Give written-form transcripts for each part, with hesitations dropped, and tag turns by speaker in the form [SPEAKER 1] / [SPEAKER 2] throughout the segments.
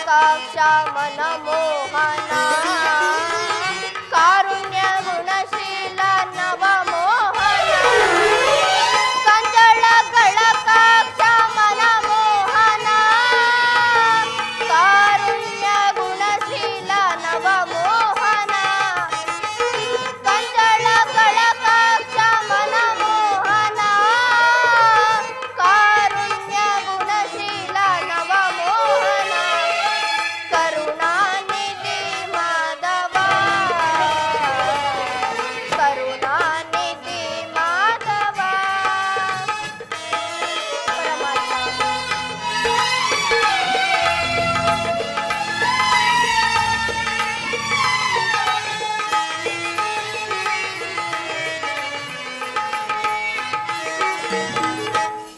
[SPEAKER 1] ಕಳಕಾಕ್ಷ ಮನಮೋಹನ ಕಾರುಣ್ಯ ಗುಣಶೀಲ ನವಮೋಹನ ಕಂಜಳ ಕಳಕಾಕ್ಷ ಮನಮೋಹನ ಕಾರುಣ್ಯ ಗುಣಶೀಲ ನವಮೋಹನ ಕಂಜಳ ಕಳಕಾಕ್ಷ ಮನಮೋಹನ ಕಾರುಣ್ಯ ಗುಣಶೀಲ ನವಮೋಹನ ಕರುಣಾನಿಧಿ ಮಾಧವ ಕರುಣಾನಿಧಿ ಮಾಧವ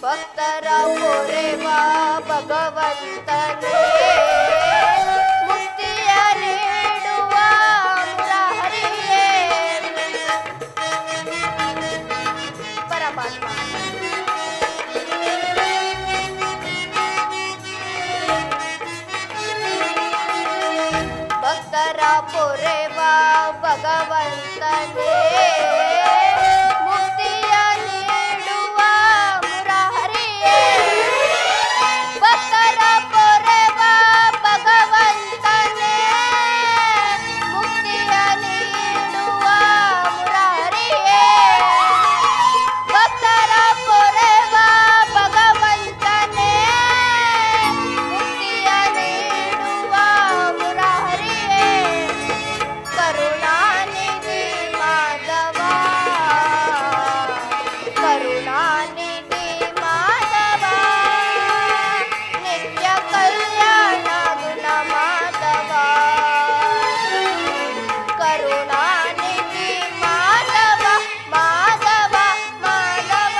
[SPEAKER 1] ಭಕ್ತರ ಪೊರೆವ ಭಗವಂತನೇ ಮುಕ್ತಿಯ ನೀಡುವ ಮುರಹರಿಯೇ ಪರಮಾತ್ಮ ಭಕ್ತರ ಪೊರೆವ ಭಗವಂತನೇ ಮುಕ್ತಿಯ ನೀಡುವ ಮುರಹರಿಯೇ ಭಕ್ತರ ಪೊರೆವ ಭಗವಂತನೇ ಮುಕ್ತಿಯ ನೀಡುವ ಮುರಹರಿಯೇ ಭಕ್ತರ ಪೊರೆವ ಭಗವಂತನೇ ಮುಕ್ತಿಯ ನೀಡುವ ಮುರಹರಿಯೇ ಕರುಣಾನಿಧಿ ಮಾಧವ ಕರುಣಾನಿಧಿ ಮಾಧವ ನಿತ್ಯ ಕಲ್ಯಾಣ ಗುಣ ಮಾಧವ ಕರುಣಾನಿಧಿ ಮಾಧವ ಮಾಧವ ಮಾಧವ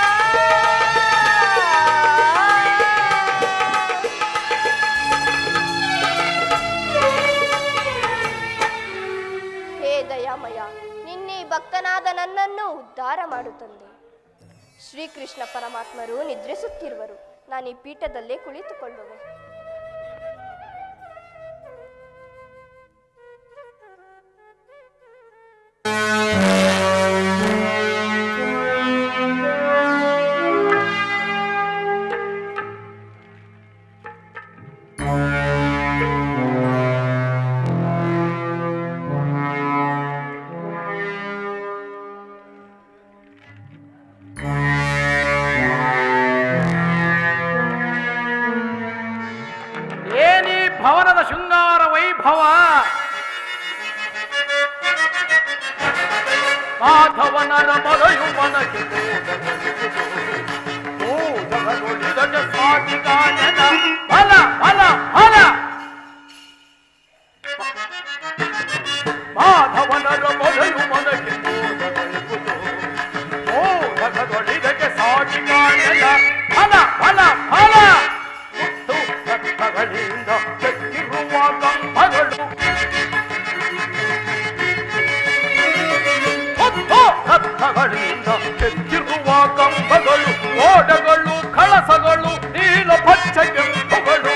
[SPEAKER 1] ಹೇ ದಯಾಮಯ ನಿನ್ನೆ ಭಕ್ತನಾದ ನನ್ನನ್ನು ಉದ್ಧಾರ ಮಾಡು ತಂದೆ. ಶ್ರೀಕೃಷ್ಣ ಪರಮಾತ್ಮರು ನಿದ್ರಿಸುತ್ತಿರುವರು. ನಾನು ಈ ಪೀಠದಲ್ಲೇ ಕುಳಿತುಕೊಳ್ಳುವೆ.
[SPEAKER 2] ಏನಿ ಭವನದ ಶೃಂಗಾರ ವೈಭವ ಮಾಧವನರ ಮರೆಯು ಮನಗೆ ಮೋದಗೊಳಿದಗೆ ಸಾಗಿ ಗಾಯನ ಫಲ ಫಲ ಫಲ ಮಾಧವನರ ಮರೆಯು ಮನಗೆ ಮೋದಗೊಳಿದಗೆ ಸಾಗಿ ಗಾಯನ ಫಲ ಫಲ ಫಲ ರಕ್ತಗಳಿಂದ ಕೆತ್ತಿರುವ ಕಂಬಗಳು ರಕ್ತಗಳಿಂದ ಕೆತ್ತಿರುವ ಕಂಬಗಳು ಓಡಗಳು ಕಳಸಗಳು ನೀಲ ಪಚ್ಚ ಕೆಂಪುಗಳು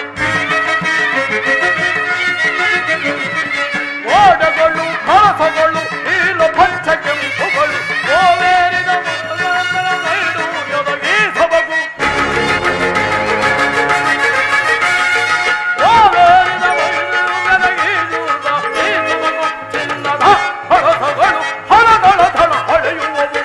[SPEAKER 2] ಓಡಗಳು ಕಳಸಗಳು ನೀಲ ಪಚ್ಚ ಕೆಂಪುಗಳು ಓವೇರಿದ ಈ ಸೊಬಗು ಚಿನ್ನದ ಹೊಳಸಗಳು ಹೊಳದಳ ಹೊಳೆಯುವವು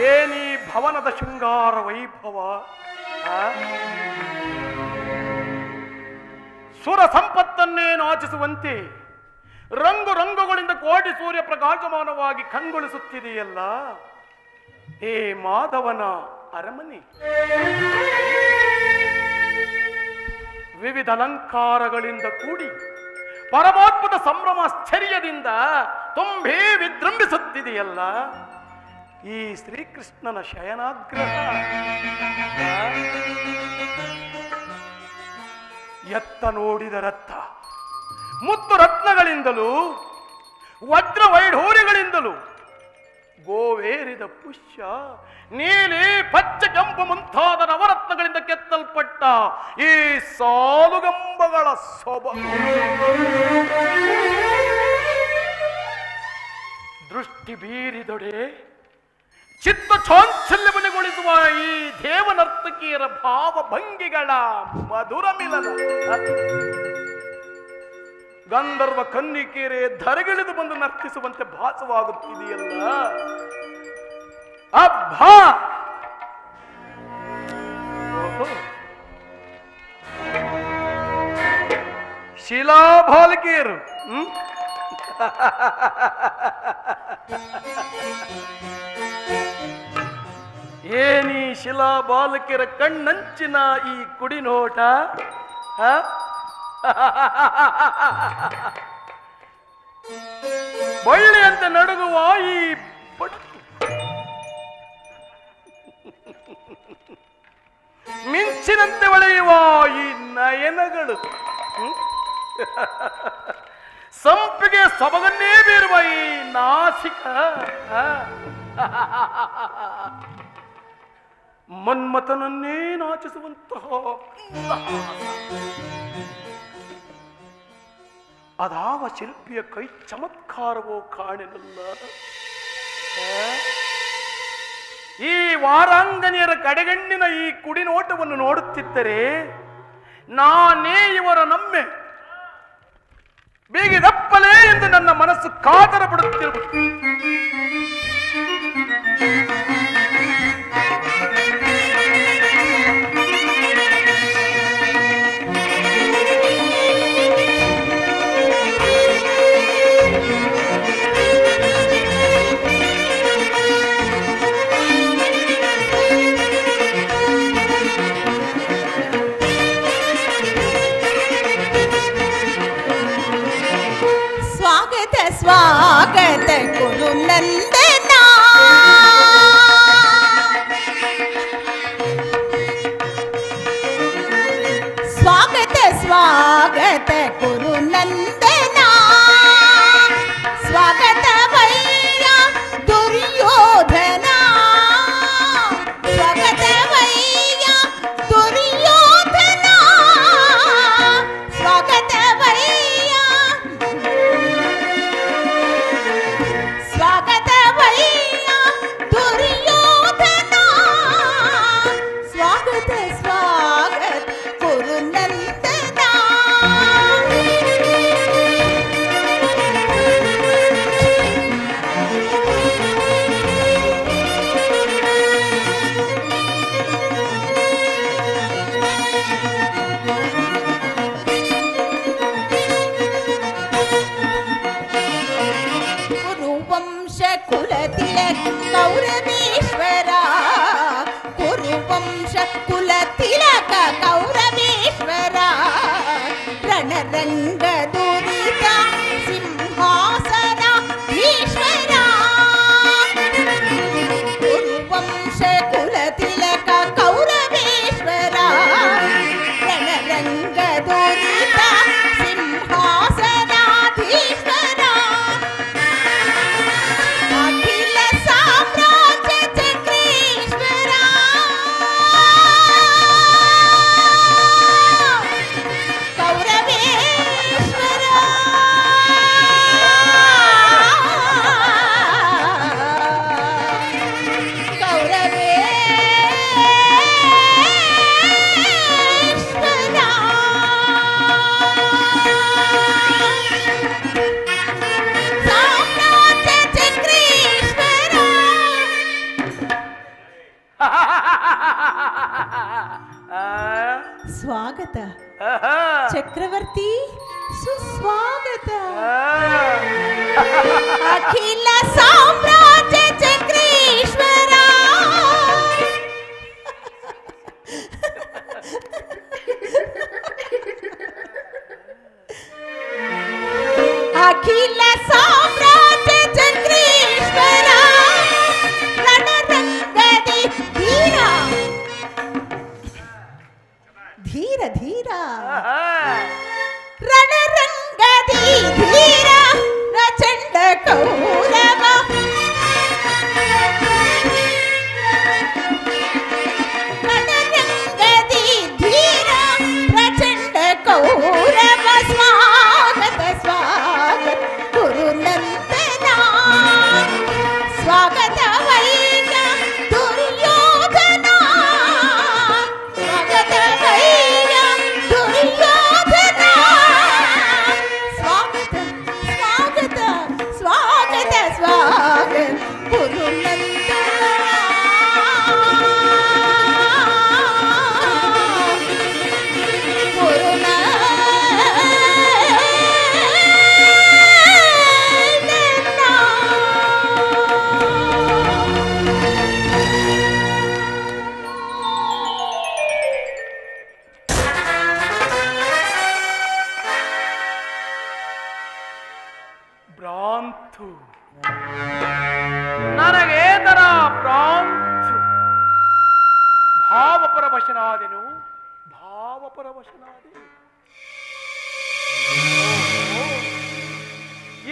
[SPEAKER 2] ಏನೀ ಭವನದ ಶೃಂಗಾರ ವೈಭವ, ಸುರ ಸಂಪತ್ತನ್ನೇ ನಾಚಿಸುವಂತೆ ರಂಗು ರಂಗುಗಳಿಂದ ಕೋಟಿ ಸೂರ್ಯ ಪ್ರಕಾಶಮಾನವಾಗಿ ಕಂಗೊಳಿಸುತ್ತಿದೆಯಲ್ಲ ಏ ಮಾಧವನ ಅರಮನೆ. ವಿವಿಧ ಅಲಂಕಾರಗಳಿಂದ ಕೂಡಿ ಪರಮಾತ್ಮದ ಸಂಭ್ರಮಾಶ್ಚರ್ಯದಿಂದ ತುಂಬಿ ವಿಜೃಂಭಿಸುತ್ತಿದೆಯಲ್ಲ ಈ ಶ್ರೀಕೃಷ್ಣನ ಶಯನಾಗ್ರಹ. ಎತ್ತ ನೋಡಿದರತ್ತ ಮುತ್ತು ರತ್ನಗಳಿಂದಲೂ ವಜ್ರ ವೈಢೂರ್ಯಗಳಿಂದಲೂ ಗೋವೇರಿದ ಪುಷ್ಯ ನೀಲಿ ಪಚ್ಚ ಕೆಂಪು ಮುಂತಾದ ನವರತ್ನಗಳಿಂದ ಕೆತ್ತಲ್ಪಟ್ಟ ಈ ಸಾಲುಗಂಬಗಳ ಸೊಬಗು ದೃಷ್ಟಿ ಬೀರಿದೊಡೆ ಚಿತ್ತ ಚಾಂಚಲ್ಯವನ್ನುಗೊಳಿಸುವ ಈ ದೇವನರ್ತಕಿಯರ ಭಾವಭಂಗಿಗಳ ಮಧುರ ಮಿಲನ. ಗಂಧರ್ವ ಕನ್ನಿಕೆರೆ ಧರೆಗಿಳಿದು ಬಂದು ನರ್ತಿಸುವಂತೆ ಭಾಸವಾಗುತ್ತಿದೆಯಲ್ಲ. ಅಬ್ಬಾ ಶಿಲಾಬಾಲಿಕೆಯರು ಏನೀ ಶಿಲಾಬಾಲಕಿಯರ ಕಣ್ಣಂಚಿನ ಈ ಕುಡಿನೋಟ, ಬಳ್ಳಿಯಂತೆ ನಡುಗುವ ಈ ಬಡಕು, ಮಿಂಚಿನಂತೆ ಹೊಳೆಯುವ ಈ ನಯನಗಳು, ಸಂಪಿಗೆ ಸೊಬಗನ್ನೇ ಬೀರುವ ಈ ನಾಸಿಕ, ಮನ್ಮಥನನ್ನೇ ನಾಚಿಸುವಂತಹ ಅದಾವ ಶಿಲ್ಪಿಯ ಕೈ ಚಮತ್ಕಾರವೋ ಕಾಣೆನಲ್ಲ. ಈ ವಾರಾಂಗನೆಯರ ಕಡೆಗಣ್ಣಿನ ಈ ಕುಡಿನೋಟವನ್ನು ನೋಡುತ್ತಿದ್ದರೆ ನಾನೇ ಇವರ ನಮ್ಮೆ ಬೀಗಿದಪ್ಪಲೇ ಎಂದು ನನ್ನ ಮನಸ್ಸು ಕಾತರ ಪಡುತ್ತಿರುವುದು.
[SPEAKER 3] ಸ್ವಾಗತ ಗುರು ನಂದನ, ಸ್ವಾಗತ ಸ್ವಾಗತ ಗುರು ನಂದನ, ಸ್ವಾಗತ ವೈಯ ದುರ್ಯೋಧನ, ಸ್ವಾಗತ ವೈಯ ದುರ್ಯೋಧನ, ಸ್ವಾಗತ ವೈಯ ಸ್ವಾಗತ ವೈಯ ದುರ್ಯೋಧನ, ಸ್ವಾಗತ ಸ್ವಾಗತ ಗುರು ನಂದನ. ಕುರುವಂಶ ಕುಲತಿಲಕ ಕೌರವೇಶ್ವರ, ಕುರುವಂಶ ಕುಲತಿಲಕ ಕೌರವೇಶ್ವರ, ರಣರಂಗ ದುರಿತ ಸಿಂಹಾಸನ ಈಶ್ವರ, ಕುರುವಂಶ ಕುಲತಿಲಕ ಕೌರವೇಶ್ವರ, ರಣರಂಗ ದುರಿತ ಸಿಂಹಾಸನಾಧೀಶ್ವರ, ಅಖಿಲ ಸಾಮ್ರಾಜ್ಯ ಚಕ್ರೇಶ್ವರ, ಸ್ವಾಗತ.
[SPEAKER 2] ಆಹಾ.
[SPEAKER 3] ಚಕ್ರವರ್ತಿ ಸುಸ್ವಾಗತ.
[SPEAKER 2] ಆ.
[SPEAKER 3] ಅಖಿಲ ಸಾಮ್ರಾಜ್ಯ ಚಕ್ರೇಶ್ವರ. ಅಖಿಲ ಸಾಮ್ರಾಜ್ಯ ಚಕ್ರೇಶ್ವರ ರಣರಂಗದಿ ಧೀರ ಧೀರ ಧೀರ
[SPEAKER 2] ಆಹಾ.
[SPEAKER 3] ರಣರಂಗದಿ ಧೀರ ಪ್ರಚಂಡ ಕೌರವ ರಣರಂಗದಿ ಧೀರ ಪ್ರಚಂಡ ಕೌರವ ಸ್ವಾಗತ ಸ್ವಾಗತ ಗುರುನಂದನ ಸ್ವಾಗತ ವೈದ್ಯ ದುರ್ಯೋಧನ ಸ್ವಾಗತ ವೈದ್ಯ ದುರ್ಯೋಧನ ಸ್ವಾಗತ ಸ್ವಾಗತ ಸ್ವಾಗತ ಸ್ವಾಗತ ಗುರುನಂದನ
[SPEAKER 2] ಭ್ರಾಂತು ನನಗೇತರ ಭ್ರಾಂತು. ಭಾವಪರವಶನಾದೆನು ಭಾವಪರವಶನಾದೆನು.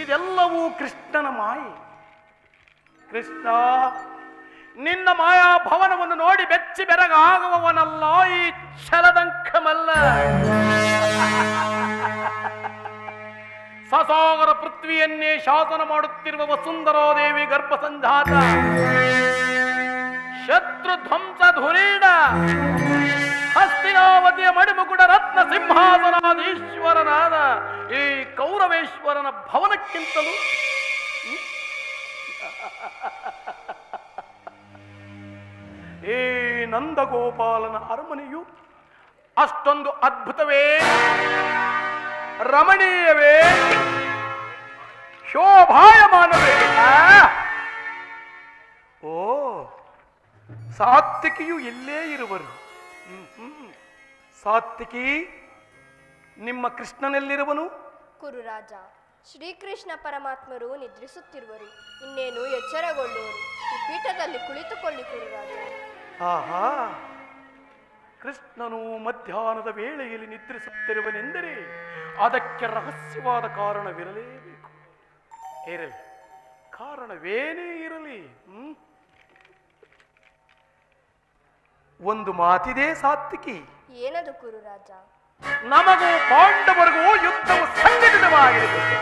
[SPEAKER 2] ಇದೆಲ್ಲವೂ ಕೃಷ್ಣನ ಮಾಯೆ. ಕೃಷ್ಣ, ನಿನ್ನ ಮಾಯಾ ಭವನವನ್ನು ನೋಡಿ ಬೆಚ್ಚಿ ಬೆರಗಾಗುವವನಲ್ಲ ಈ ಛಲದಂಕಮಲ್ಲ. ಸಸಾಗರ ಪೃಥ್ವಿಯನ್ನೇ ಶಾಸನ ಮಾಡುತ್ತಿರುವ ವಸುಂಧರಾದೇವಿ ಗರ್ಭ ಸಂಜಾತ ಶತ್ರು ಧ್ವಂಸ ಧುರೀಣ ಹಸ್ತಿನಾವತಿಯ ಮಡಿಮುಗುಡ ರತ್ನ ಸಿಂಹಾಸನಾದೀಶ್ವರನಾದ ಈ ಕೌರವೇಶ್ವರನ ಭವನಕ್ಕಿಂತಲೂ ಈ ನಂದಗೋಪಾಲನ ಅರಮನೆಯು ಅಷ್ಟೊಂದು ಅದ್ಭುತವೇ, ರಮಣೀಯವೇ, ಶೋಭಾಯಮಾನವೇ? ಓ, ಸಾತ್ವಿಕಿಯು ಇಲ್ಲೇ ಇರುವರು. ಸಾತ್ವಿಕಿ, ನಿಮ್ಮ ಕೃಷ್ಣನೆಲ್ಲಿರುವನು?
[SPEAKER 1] ಕುರುರಾಜ, ಶ್ರೀಕೃಷ್ಣ ಪರಮಾತ್ಮರು ನಿದ್ರಿಸುತ್ತಿರುವರು. ಇನ್ನೇನು ಎಚ್ಚರಗೊಳ್ಳುವರು. ಈ ಪೀಠದಲ್ಲಿ ಕುಳಿತುಕೊಳ್ಳಿ ಕುರುರಾಜ.
[SPEAKER 2] ಆಹಾ, ಕೃಷ್ಣನು ಮಧ್ಯಾಹ್ನದ ವೇಳೆಯಲ್ಲಿ ನಿದ್ರಿಸುತ್ತಿರುವನೆಂದರೆ ಅದಕ್ಕೆ ರಹಸ್ಯವಾದ ಕಾರಣವಿರಲೇಬೇಕು. ಇರಲಿ, ಕಾರಣವೇನೇ ಇರಲಿ. ಒಂದು ಮಾತಿದೆ ಸಾತ್ವಿಕಿ.
[SPEAKER 1] ಏನದು ಕುರುರಾಜ?
[SPEAKER 2] ನಮಗೂ ಪಾಂಡವರಿಗೂ ಯುದ್ಧವು ಸಂಘಟಿತವಾಗಿರಬೇಕು.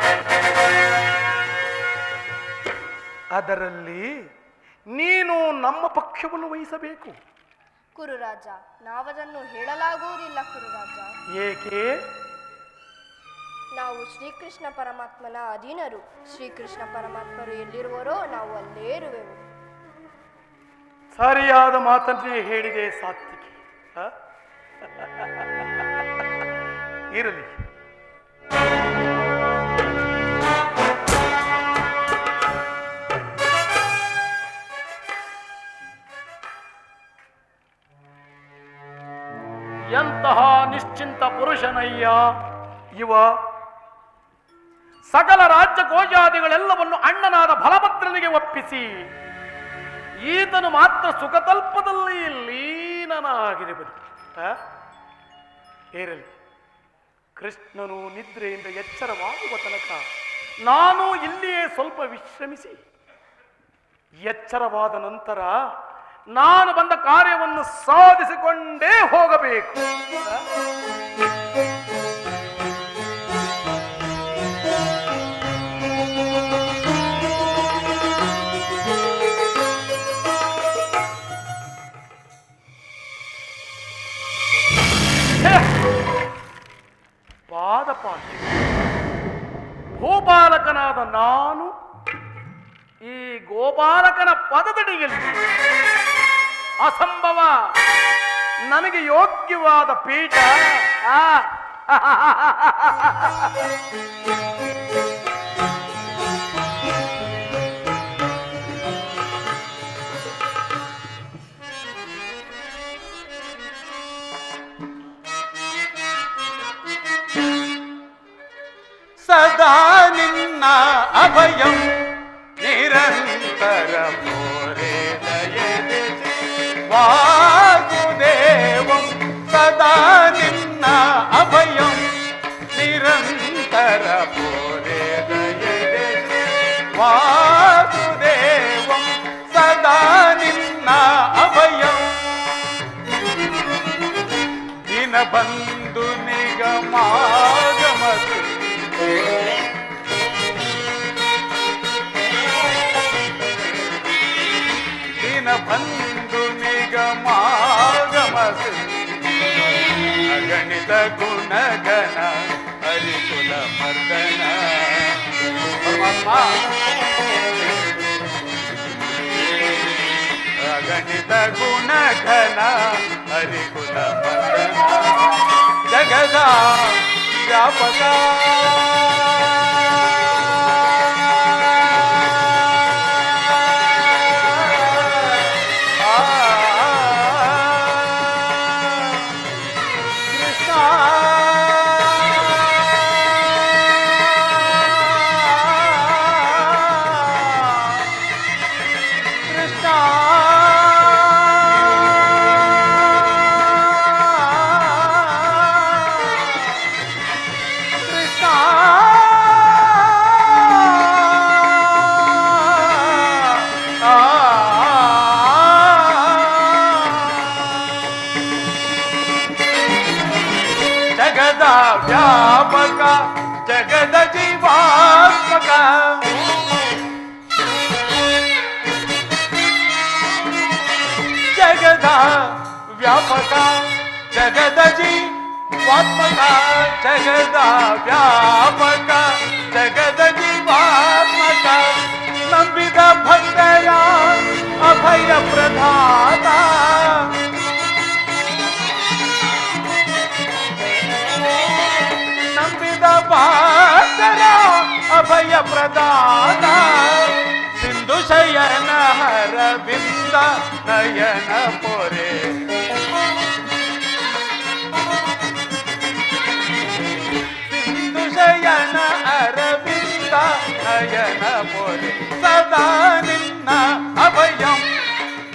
[SPEAKER 2] ಅದರಲ್ಲಿ ನೀನು ನಮ್ಮ ಪಕ್ಷವನ್ನು ವಹಿಸಬೇಕು.
[SPEAKER 1] ಕುರುರಾಜ, ನಾವದನ್ನು ಹೇಳಲಾಗುವುದಿಲ್ಲ ಕುರುರಾಜ.
[SPEAKER 2] ಏಕೆ?
[SPEAKER 1] ನಾವು ಶ್ರೀಕೃಷ್ಣ ಪರಮಾತ್ಮನ ಅಧೀನರು. ಶ್ರೀಕೃಷ್ಣ ಪರಮಾತ್ಮರು ಎಲ್ಲಿರುವರೋ ನಾವು ಅಲ್ಲೇ ಇರುವೆವು.
[SPEAKER 2] ಸರಿಯಾದ ಮಾತನ್ನೇ ಹೇಳಿದೆ ಸಾತ್ವಿಕಿ. ಇರಲಿ. ಎಂತಹ ನಿಶ್ಚಿಂತ ಪುರುಷನಯ್ಯ ಇವ. ಸಕಲ ರಾಜ್ಯ ಕೋಶಾದಿಗಳೆಲ್ಲವನ್ನು ಅಣ್ಣನಾದ ಬಲಭದ್ರನಿಗೆ ಒಪ್ಪಿಸಿ ಈತನು ಮಾತ್ರ ಸುಖತಲ್ಪದಲ್ಲಿ ಲೀನನಾಗಿರುವುದು. ಇರಲಿ, ಕೃಷ್ಣನು ನಿದ್ರೆಯಿಂದ ಎಚ್ಚರವಾಗುವ ತನಕ ನಾನು ಇಲ್ಲಿಯೇ ಸ್ವಲ್ಪ ವಿಶ್ರಮಿಸಿ ಎಚ್ಚರವಾದ ನಂತರ ನಾನು ಬಂದ ಕಾರ್ಯವನ್ನು ಸಾಧಿಸಿಕೊಂಡೇ ಹೋಗಬೇಕು. ಪಾದಪಾಠ ಭೂಪಾಲಕನಾದ ನಾನು ಈ ಗೋಪಾಲಕನ ಪದದಡಿಯಲ್ಲಿ ಅಸಂಭವ ನನಗೆ ಯೋಗ್ಯವಾದ ಪೀಠ. ಆ
[SPEAKER 4] ಸದಾ ನಿನ್ನ ಅಭಯಂ ನಿರಂತರ ವಾಸುದೇವಂ ಸದಾ ನಿನ್ನ ಅಭಯಂ ನಿರಂತರ ವಾಸುದೇವಂ ಸದಾ ನಿನ್ನ ಅಭಯಂ ದಿನ ಬಂದು ನಿಗಮಾಗಮದು ದಿನ ಬಂದು ನಿಗಮಾಗಮದು ಅಗಣಿತ ಗುಣಗಣ ಹರಿಕುಲ ಮರ್ದನ ಪರಮಾತ್ಮ ಅಗಣಿತ ಗುಣಗಣ ಹರಿಕುಲ ಮರ್ದನ ಜಗದ ವ್ಯಾಪಕ ವ್ಯಾಪಕ ಜಗದ ಜೀವಾತ್ಮಕ ಜಗದ ವ್ಯಾಪಕ ಜಗದ ಜೀವಾತ್ಮಕ ಜಗದ ವ್ಯಾಪಕ ಜಗದ ಜೀವಾತ್ಮಕ ನಂಬಿದ ಭಕ್ತರ ಅಭಯ ಪ್ರದಾತ ಭಕ್ತರ ಅಭಯ ಪ್ರದಾನ ಸಿಂಧು ಶಯನ ಹರವಿಂದ ನಯನ ಪೊರೆ ಸಿಂಧು ಶಯನ ಅರವಿಂದ ನಯನ ಪೊರೆ ಸದಾ ನಿನ್ನ ಅಭಯಂ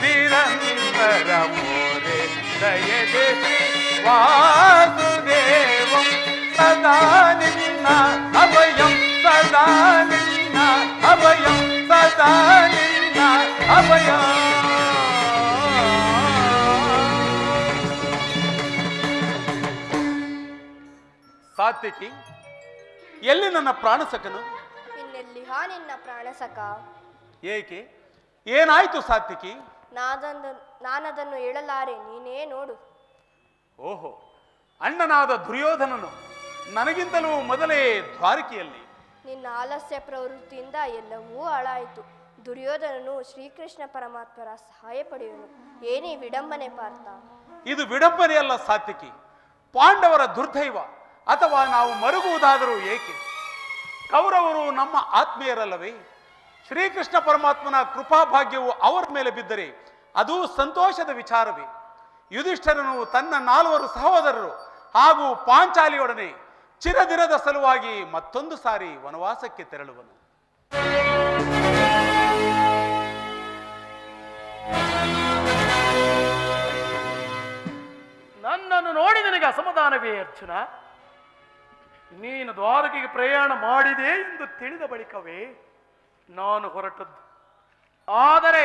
[SPEAKER 4] ನಿರಂತರ ಪೊರೆ ದಯದೆ ವಾಸುದೇವಂ ಸದಾ ನಿನ್ನ ಅಭಯಂ ಸದಾ ನಿನ್ನ ಅಭಯಂ ಸದಾ ನಿನ್ನ ಅಭಯಂ ಸಾತ್ವಿಕಿ, ಎಲ್ಲಿ ನನ್ನ ಪ್ರಾಣಸಖನು?
[SPEAKER 1] ಇನ್ನೆಲ್ಲಿಹ ನಿನ್ನ ಪ್ರಾಣಸಖ?
[SPEAKER 4] ಏಕೆ, ಏನಾಯ್ತು ಸಾತ್ವಿಕಿ?
[SPEAKER 1] ನಾನದನ್ನು ಹೇಳಲಾರೆ, ನೀನೇ ನೋಡು.
[SPEAKER 4] ಓಹೋ, ಅಣ್ಣನಾದ ದುರ್ಯೋಧನನು ನನಗಿಂತಲೂ ಮೊದಲೇ ದ್ವಾರಕೆಯಲ್ಲಿ.
[SPEAKER 1] ನಿನ್ನ ಆಲಸ್ಯ ಪ್ರವೃತ್ತಿಯಿಂದ ಎಲ್ಲವೂ ಹಾಳಾಯಿತು. ದುರ್ಯೋಧನನು ಶ್ರೀಕೃಷ್ಣ ಪರಮಾತ್ಮರ ಸಹಾಯ ಪಡೆಯುವನು. ಏನೇ ವಿಡಂಬನೆ ಪಾರ್ಥ?
[SPEAKER 4] ಇದು ವಿಡಂಬನೆಯಲ್ಲ ಸಾತ್ವಿಕಿ, ಪಾಂಡವರ ದುರ್ದೈವ. ಅಥವಾ ನಾವು ಮರುಗುವುದಾದರೂ ಏಕೆ? ಕೌರವರು ನಮ್ಮ ಆತ್ಮೀಯರಲ್ಲವೇ? ಶ್ರೀಕೃಷ್ಣ ಪರಮಾತ್ಮನ ಕೃಪಾಭಾಗ್ಯವು ಅವರ ಮೇಲೆ ಬಿದ್ದರೆ ಅದು ಸಂತೋಷದ ವಿಚಾರವೇ. ಯುಧಿಷ್ಠರನು ತನ್ನ 4 ಸಹೋದರರು ಹಾಗೂ ಪಾಂಚಾಲಿಯೊಡನೆ ಚಿರದಿನದ ಸಲುವಾಗಿ ಮತ್ತೊಂದು ಸಾರಿ ವನವಾಸಕ್ಕೆ ತೆರಳುವನು.
[SPEAKER 2] ನನ್ನನ್ನು ನೋಡಿ ನಿನಗೆ ಅಸಮಾಧಾನವೇ ಅರ್ಜುನ? ನೀನು ದ್ವಾರಕೆಗೆ ಪ್ರಯಾಣ ಮಾಡಿದೆ ಎಂದು ತಿಳಿದ ಬಳಿಕವೇ ನಾನು ಹೊರಟದ್ದು. ಆದರೆ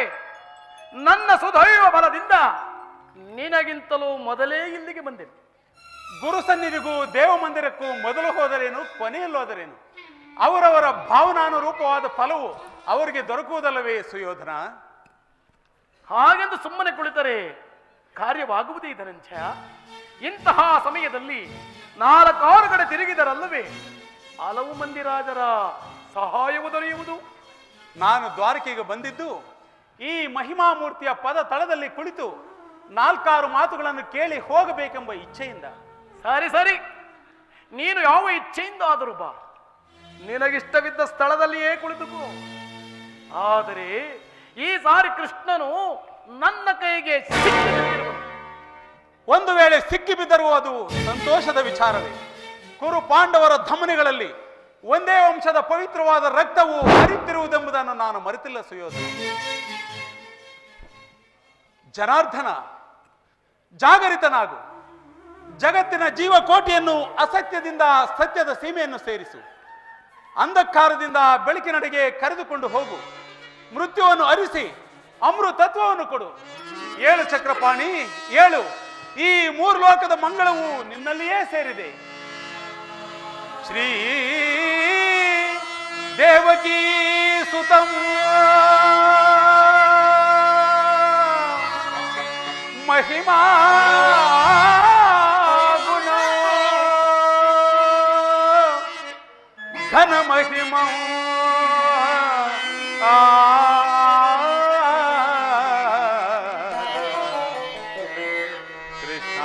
[SPEAKER 2] ನನ್ನ ಸುದೈವ ಬಲದಿಂದ ನಿನಗಿಂತಲೂ ಮೊದಲೇ ಇಲ್ಲಿಗೆ ಬಂದೆನು.
[SPEAKER 4] ಗುರು ಸನ್ನಿಧಿಗೂ ದೇವ ಮಂದಿರಕ್ಕೂ ಮೊದಲು ಹೋದರೇನು, ಕೊನೆಯಲ್ಲೋದರೇನು? ಅವರವರ ಭಾವನಾನುರೂಪವಾದ ಫಲವು ಅವರಿಗೆ ದೊರಕುವುದಲ್ಲವೇ ಸುಯೋಧನ?
[SPEAKER 2] ಹಾಗೆಂದು ಸುಮ್ಮನೆ ಕುಳಿತರೆ ಕಾರ್ಯವಾಗುವುದೇ ಧನಂಜಯ? ಇಂತಹ ಸಮಯದಲ್ಲಿ 4 ಕಡೆ ತಿರುಗಿದರಲ್ಲವೇ ಹಲವು ಮಂದಿ ರಾಜರ ಸಹಾಯವು ದೊರೆಯುವುದು.
[SPEAKER 4] ನಾನು ದ್ವಾರಕೆಗೆ ಬಂದಿದ್ದು ಈ ಮಹಿಮಾಮೂರ್ತಿಯ ಪದ ತಳದಲ್ಲಿ ಕುಳಿತು ನಾಲ್ಕಾರು ಮಾತುಗಳನ್ನು ಕೇಳಿ ಹೋಗಬೇಕೆಂಬ ಇಚ್ಛೆಯಿಂದ.
[SPEAKER 2] ಸರಿ ಸರಿ, ನೀನು ಯಾವ ಇಚ್ಛೆಯಿಂದ ಆದರೂ ಬಾ, ನಿನಗಿಷ್ಟವಿದ್ದ ಸ್ಥಳದಲ್ಲಿಯೇ ಕುಳಿತುಕೋ. ಆದರೆ ಈ ಸಾರಿ ಕೃಷ್ಣನು ನನ್ನ ಕೈಗೆ ಸಿಕ್ಕಿಬಿದ್ದಿರುವನು.
[SPEAKER 4] ಒಂದು ವೇಳೆ ಸಿಕ್ಕಿಬಿದ್ದರೂ ಅದು ಸಂತೋಷದ ವಿಚಾರವೇ. ಕುರು ಪಾಂಡವರ ಧಮನಿಗಳಲ್ಲಿ ಒಂದೇ ವಂಶದ ಪವಿತ್ರವಾದ ರಕ್ತವು ಹರಿತಿರುವುದೆಂಬುದನ್ನು ನಾನು ಮರೆತಿಲ್ಲ ಸುಯೋಧನ. ಜನಾರ್ದನ, ಜಾಗರಿತನಾಗು. ಜಗತ್ತಿನ ಜೀವಕೋಟಿಯನ್ನು ಅಸತ್ಯದಿಂದ ಸತ್ಯದ ಸೀಮೆಯನ್ನು ಸೇರಿಸು. ಅಂಧಕಾರದಿಂದ ಬೆಳಕಿನಡೆಗೆ ಕರೆದುಕೊಂಡು ಹೋಗು. ಮೃತ್ಯುವನ್ನು ಅರಿಸಿ ಅಮೃತತ್ವವನ್ನು ಕೊಡು. ಏಳು ಚಕ್ರಪಾಣಿ ಏಳು, ಈ ಮೂರು ಲೋಕದ ಮಂಗಳವು ನಿನ್ನಲ್ಲಿಯೇ ಸೇರಿದೆ. ಶ್ರೀ ದೇವಕೀ ಸುತಂ ಮಹಿಮಾ ಗುಣ ಘನ ಮಹಿಮ ಕೃಷ್ಣ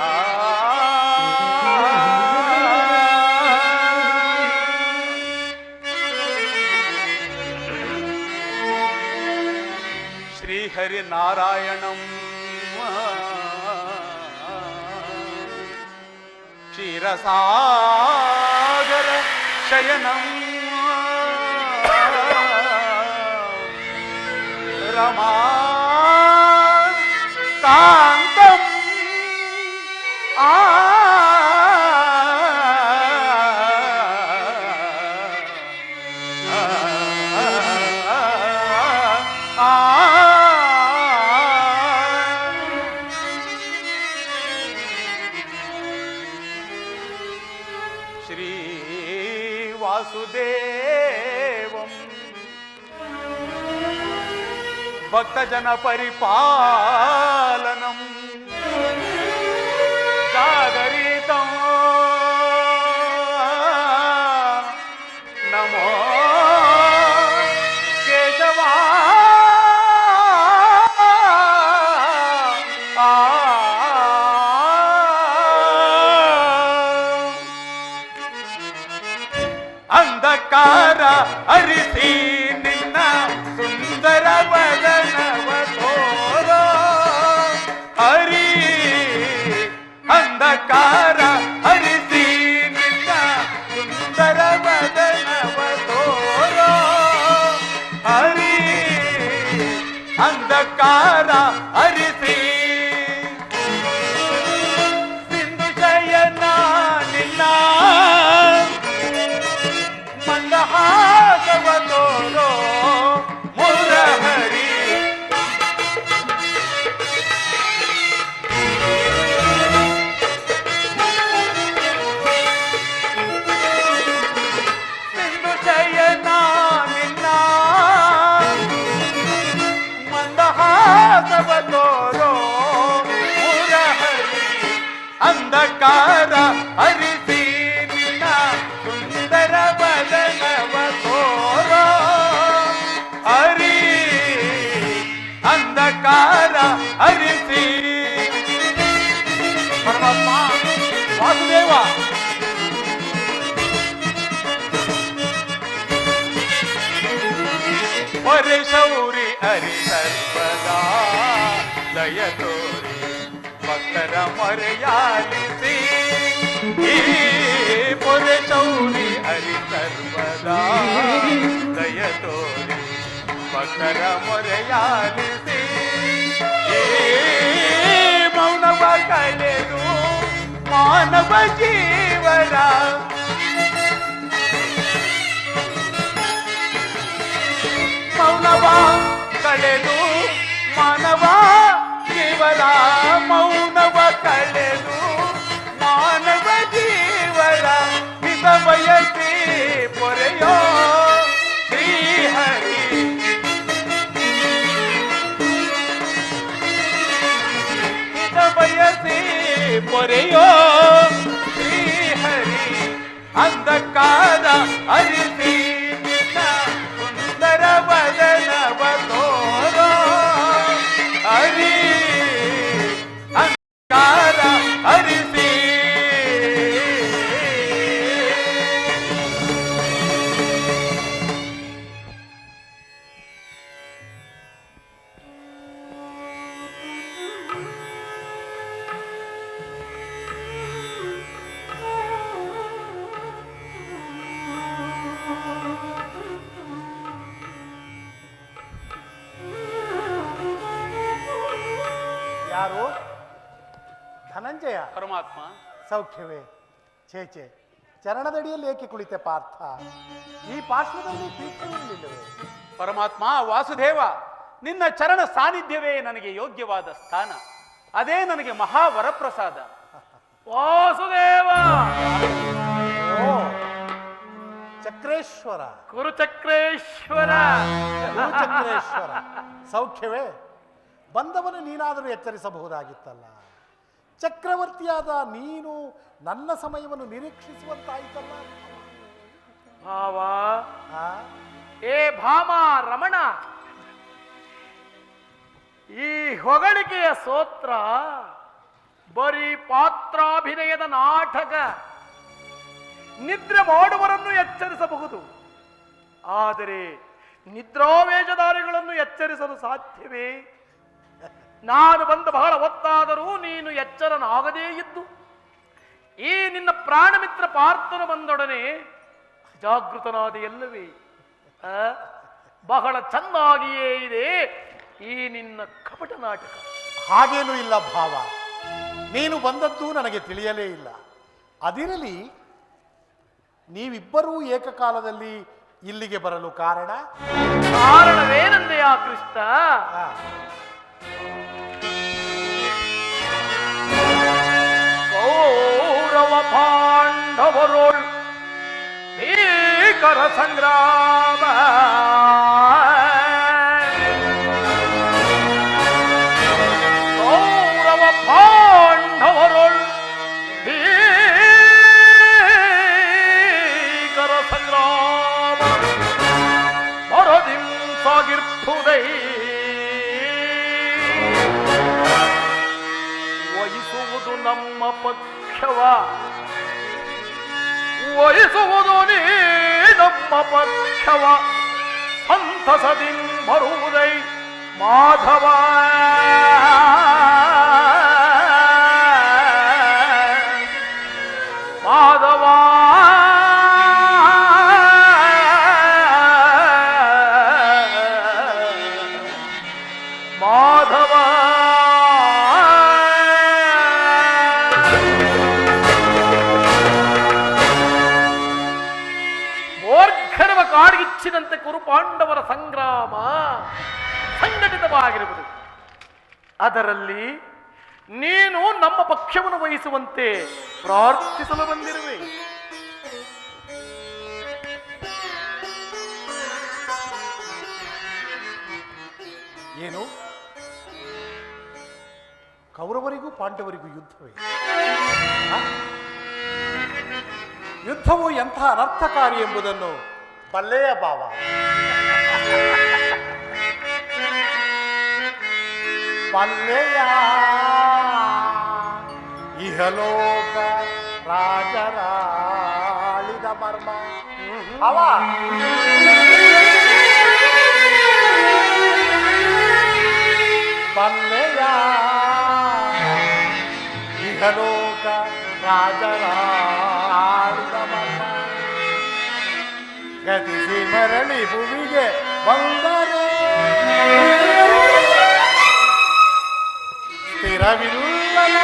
[SPEAKER 4] ಶ್ರೀಹರಿನಾರಾಯಣಂ ಕ್ಷೀರಸಾಗರ ಶಯನಂ ರಮಾ ಕಾಂತಂ ಶ್ರೀ ವಾಸುದೇವಂ ಭಕ್ತಜನ ಪರಿಪಾಲನಂ ಜಾಗರಿತಂ ನಮೋ ಕೇಶವ ಅಂಧಕಾರ ಅರಿಸಿ ನಿನ್ನ ಸುಂದರ ವದನವ ತೋರೋ ಹರಿ. ಅಂಧಕಾರ ಅರಿಸಿ ನಿನ್ನ ಸುಂದರ ವದನವ ತೋರೋ ಹರಿ. ಅಂಧಕಾರ ಅರಿಸಿ ಸಿಂಧು ಶಯನ ನಿನ್ನ ಮಂದಹಾಸವ ತೋರೋ ಮುರಹರಿ. ಸಿಂಧು ಶಯನ ನಿನ್ನ ಮಂದಹಾಸವ ತೋರೋ ಮುರಹರಿ. ಅಂಧಕಾರ ಅರಿಸಿ ನಿನ್ನ ಸುಂದರ ವದನವ ತೋರೋ ಹರಿ. ಅಂಧಕಾರ ಅರಿಸಿ ಪರಮಾತ್ಮ ವಾಸುದೇವ ಪೊರೆ ಶೌರಿ ಹರಿ ಸರ್ವದಾ ದಯ ತೋರಿ ಭಕ್ತರ ಮೊರೆಯಾಲಿಸಿ. ಪೊರೆ ಶೌರಿ ಹರಿ ಸರ್ವದಾ ದಯ ತೋರಿ ಭಕ್ತರ ಮೊರೆಯಾಲಿಸಿ. ಮೌನವ ಕಳೆದು ಮಾನವ ಜೀವನ ಮೌನವ ಕಳೆದು ಮಾನವ ಜೀವನ ಮೌನವ ಕಳೆದು ಮಾನವ ಜೀವನ ಹಿತ ಬಯಸಿ ಪೊರೆಯೋ ಶ್ರೀಹರಿ. ಹಿತ ಬಯಸಿ ಪೊರೆಯೋ ಶ್ರೀಹರಿ. ಅಂಧಕಾರ ಅರಿಸಿ ನಿನ್ನ ಸುಂದರ ವದನವ ತೋರೋ ಹರಿ.
[SPEAKER 5] ಯಾರು? ಧನಂಜಯ.
[SPEAKER 4] ಪರಮಾತ್ಮ.
[SPEAKER 5] ಸೌಖ್ಯವೇ? ಛೇ, ಚರಣದಡಿಯಲ್ಲಿ ಏಕೆ ಕುಳಿತೆ ಪಾರ್ಥ? ಈ ಪಾರ್ಶ್ವದಲ್ಲಿ ಪೀಠವಿರಲಿಲ್ಲವೇ?
[SPEAKER 4] ಪರಮಾತ್ಮ ವಾಸುದೇವ, ನಿನ್ನ ಚರಣ ಸಾನ್ನಿಧ್ಯವೇ ನನಗೆ ಯೋಗ್ಯವಾದ ಸ್ಥಾನ. ಅದೇ ನನಗೆ ಮಹಾವರಪ್ರಸಾದ.
[SPEAKER 2] ವಾಸುದೇವ.
[SPEAKER 5] ಓ, ಚಕ್ರೇಶ್ವರ.
[SPEAKER 2] ಕುರುಚಕ್ರೇಶ್ವರ.
[SPEAKER 5] ಗುರುಚಕ್ರೇಶ್ವರ. ಸೌಖ್ಯವೇ? ಬಂದವನು ನೀನಾದರೂ ಎಚ್ಚರಿಸಬಹುದಾಗಿತ್ತಲ್ಲ. ಚಕ್ರವರ್ತಿಯಾದ ನೀನು ನನ್ನ ಸಮಯವನ್ನು ನಿರೀಕ್ಷಿಸುವಂತಾಯಿತಲ್ಲ.
[SPEAKER 2] ಭಾವ.
[SPEAKER 5] ಆ?
[SPEAKER 2] ಏ ಭಾಮ ರಮಣ, ಈ ಹೊಗಳಿಕೆಯ ಸ್ತೋತ್ರ ಬರೀ ಪಾತ್ರಾಭಿನಯದ ನಾಟಕ. ನಿದ್ರೆ ಮಾಡುವರನ್ನು ಎಚ್ಚರಿಸಬಹುದು, ಆದರೆ ನಿದ್ರಾವೇಶಧಾರಿಗಳನ್ನು ಎಚ್ಚರಿಸಲು ಸಾಧ್ಯವೇ? ನಾನು ಬಂದ ಬಹಳ ಹೊತ್ತಾದರೂ ನೀನು ಎಚ್ಚರನಾಗದೇ ಇದ್ದು ಈ ನಿನ್ನ ಪ್ರಾಣಮಿತ್ರ ಪಾರ್ಥನು ಬಂದೊಡನೆ ಜಾಗೃತನಾದ ಎಲ್ಲವೇ? ಬಹಳ ಚೆನ್ನಾಗಿಯೇ ಇದೆ ಈ ನಿನ್ನ ಕಪಟ ನಾಟಕ.
[SPEAKER 5] ಹಾಗೇನೂ ಇಲ್ಲ ಭಾವ, ನೀನು ಬಂದದ್ದು ನನಗೆ ತಿಳಿಯಲೇ ಇಲ್ಲ. ಅದಿರಲಿ, ನೀವಿಬ್ಬರೂ ಏಕಕಾಲದಲ್ಲಿ ಇಲ್ಲಿಗೆ ಬರಲು
[SPEAKER 2] ಕಾರಣವೇನೆಂದೆಯಾ ಕೃಷ್ಣ? ಕೌರವ ಪಾಂಡವರೋಳ್ ಭೀಕರ ಸಂಗ್ರಾಮ, ಕೌರವ ಪಾಂಡವರೋಳ್ ಭೀಕರ ಸಂಗ್ರಾಮ ಮರದಿಂ ಸಾಗಿರ್ಪುದೈ ವಹಿಸುವುದು ನಮ್ಮ ಪಕ್ಷವ, ವಹಿಸುವುದು ನೀ ನಮ್ಮ ಪಕ್ಷವ, ಸಂತಸದಿಂ ಬರುವುದೈ ಮಾಧವ. ಮಾಧವ ಮಾಧವ. ಮೋರ್ಘರ್ವ ಕಾಡ್ಗಿಚ್ಚಿದಂತೆ ಕುರುಪಾಂಡವರ ಸಂಗ್ರಾಮ ಸಂಘಟಿತವಾಗಿರುವುದು. ಅದರಲ್ಲಿ ನೀನು ನಮ್ಮ ಪಕ್ಷವನ್ನು ವಹಿಸುವಂತೆ ಪ್ರಾರ್ಥಿಸಲು ಬಂದಿರುವೆ.
[SPEAKER 5] ಏನು? ಕೌರವರಿಗೂ ಪಾಂಡವರಿಗೂ ಯುದ್ಧವೇ? ಯುದ್ಧವು ಎಂಥ ಅನರ್ಥಕಾರಿ ಎಂಬುದನ್ನು ಬಲ್ಲೆಯ ಭಾವ. ಬಲ್ಲೆಯ ಇಹಲೋಕ ರಾಜರಾಳಿದ ಮರ್ಮ ಅವ. ಬಲ್ಲೆಯ ಇಹಲೋಕ ರಾಜರಾಳಿದ ಮರ್ಮ ಗತಿಸಿ ಮರಳಿ ಭೂಮಿಗೆ ಬಂದರೆ ಸ್ಥಿರವಿಲ್ಲದ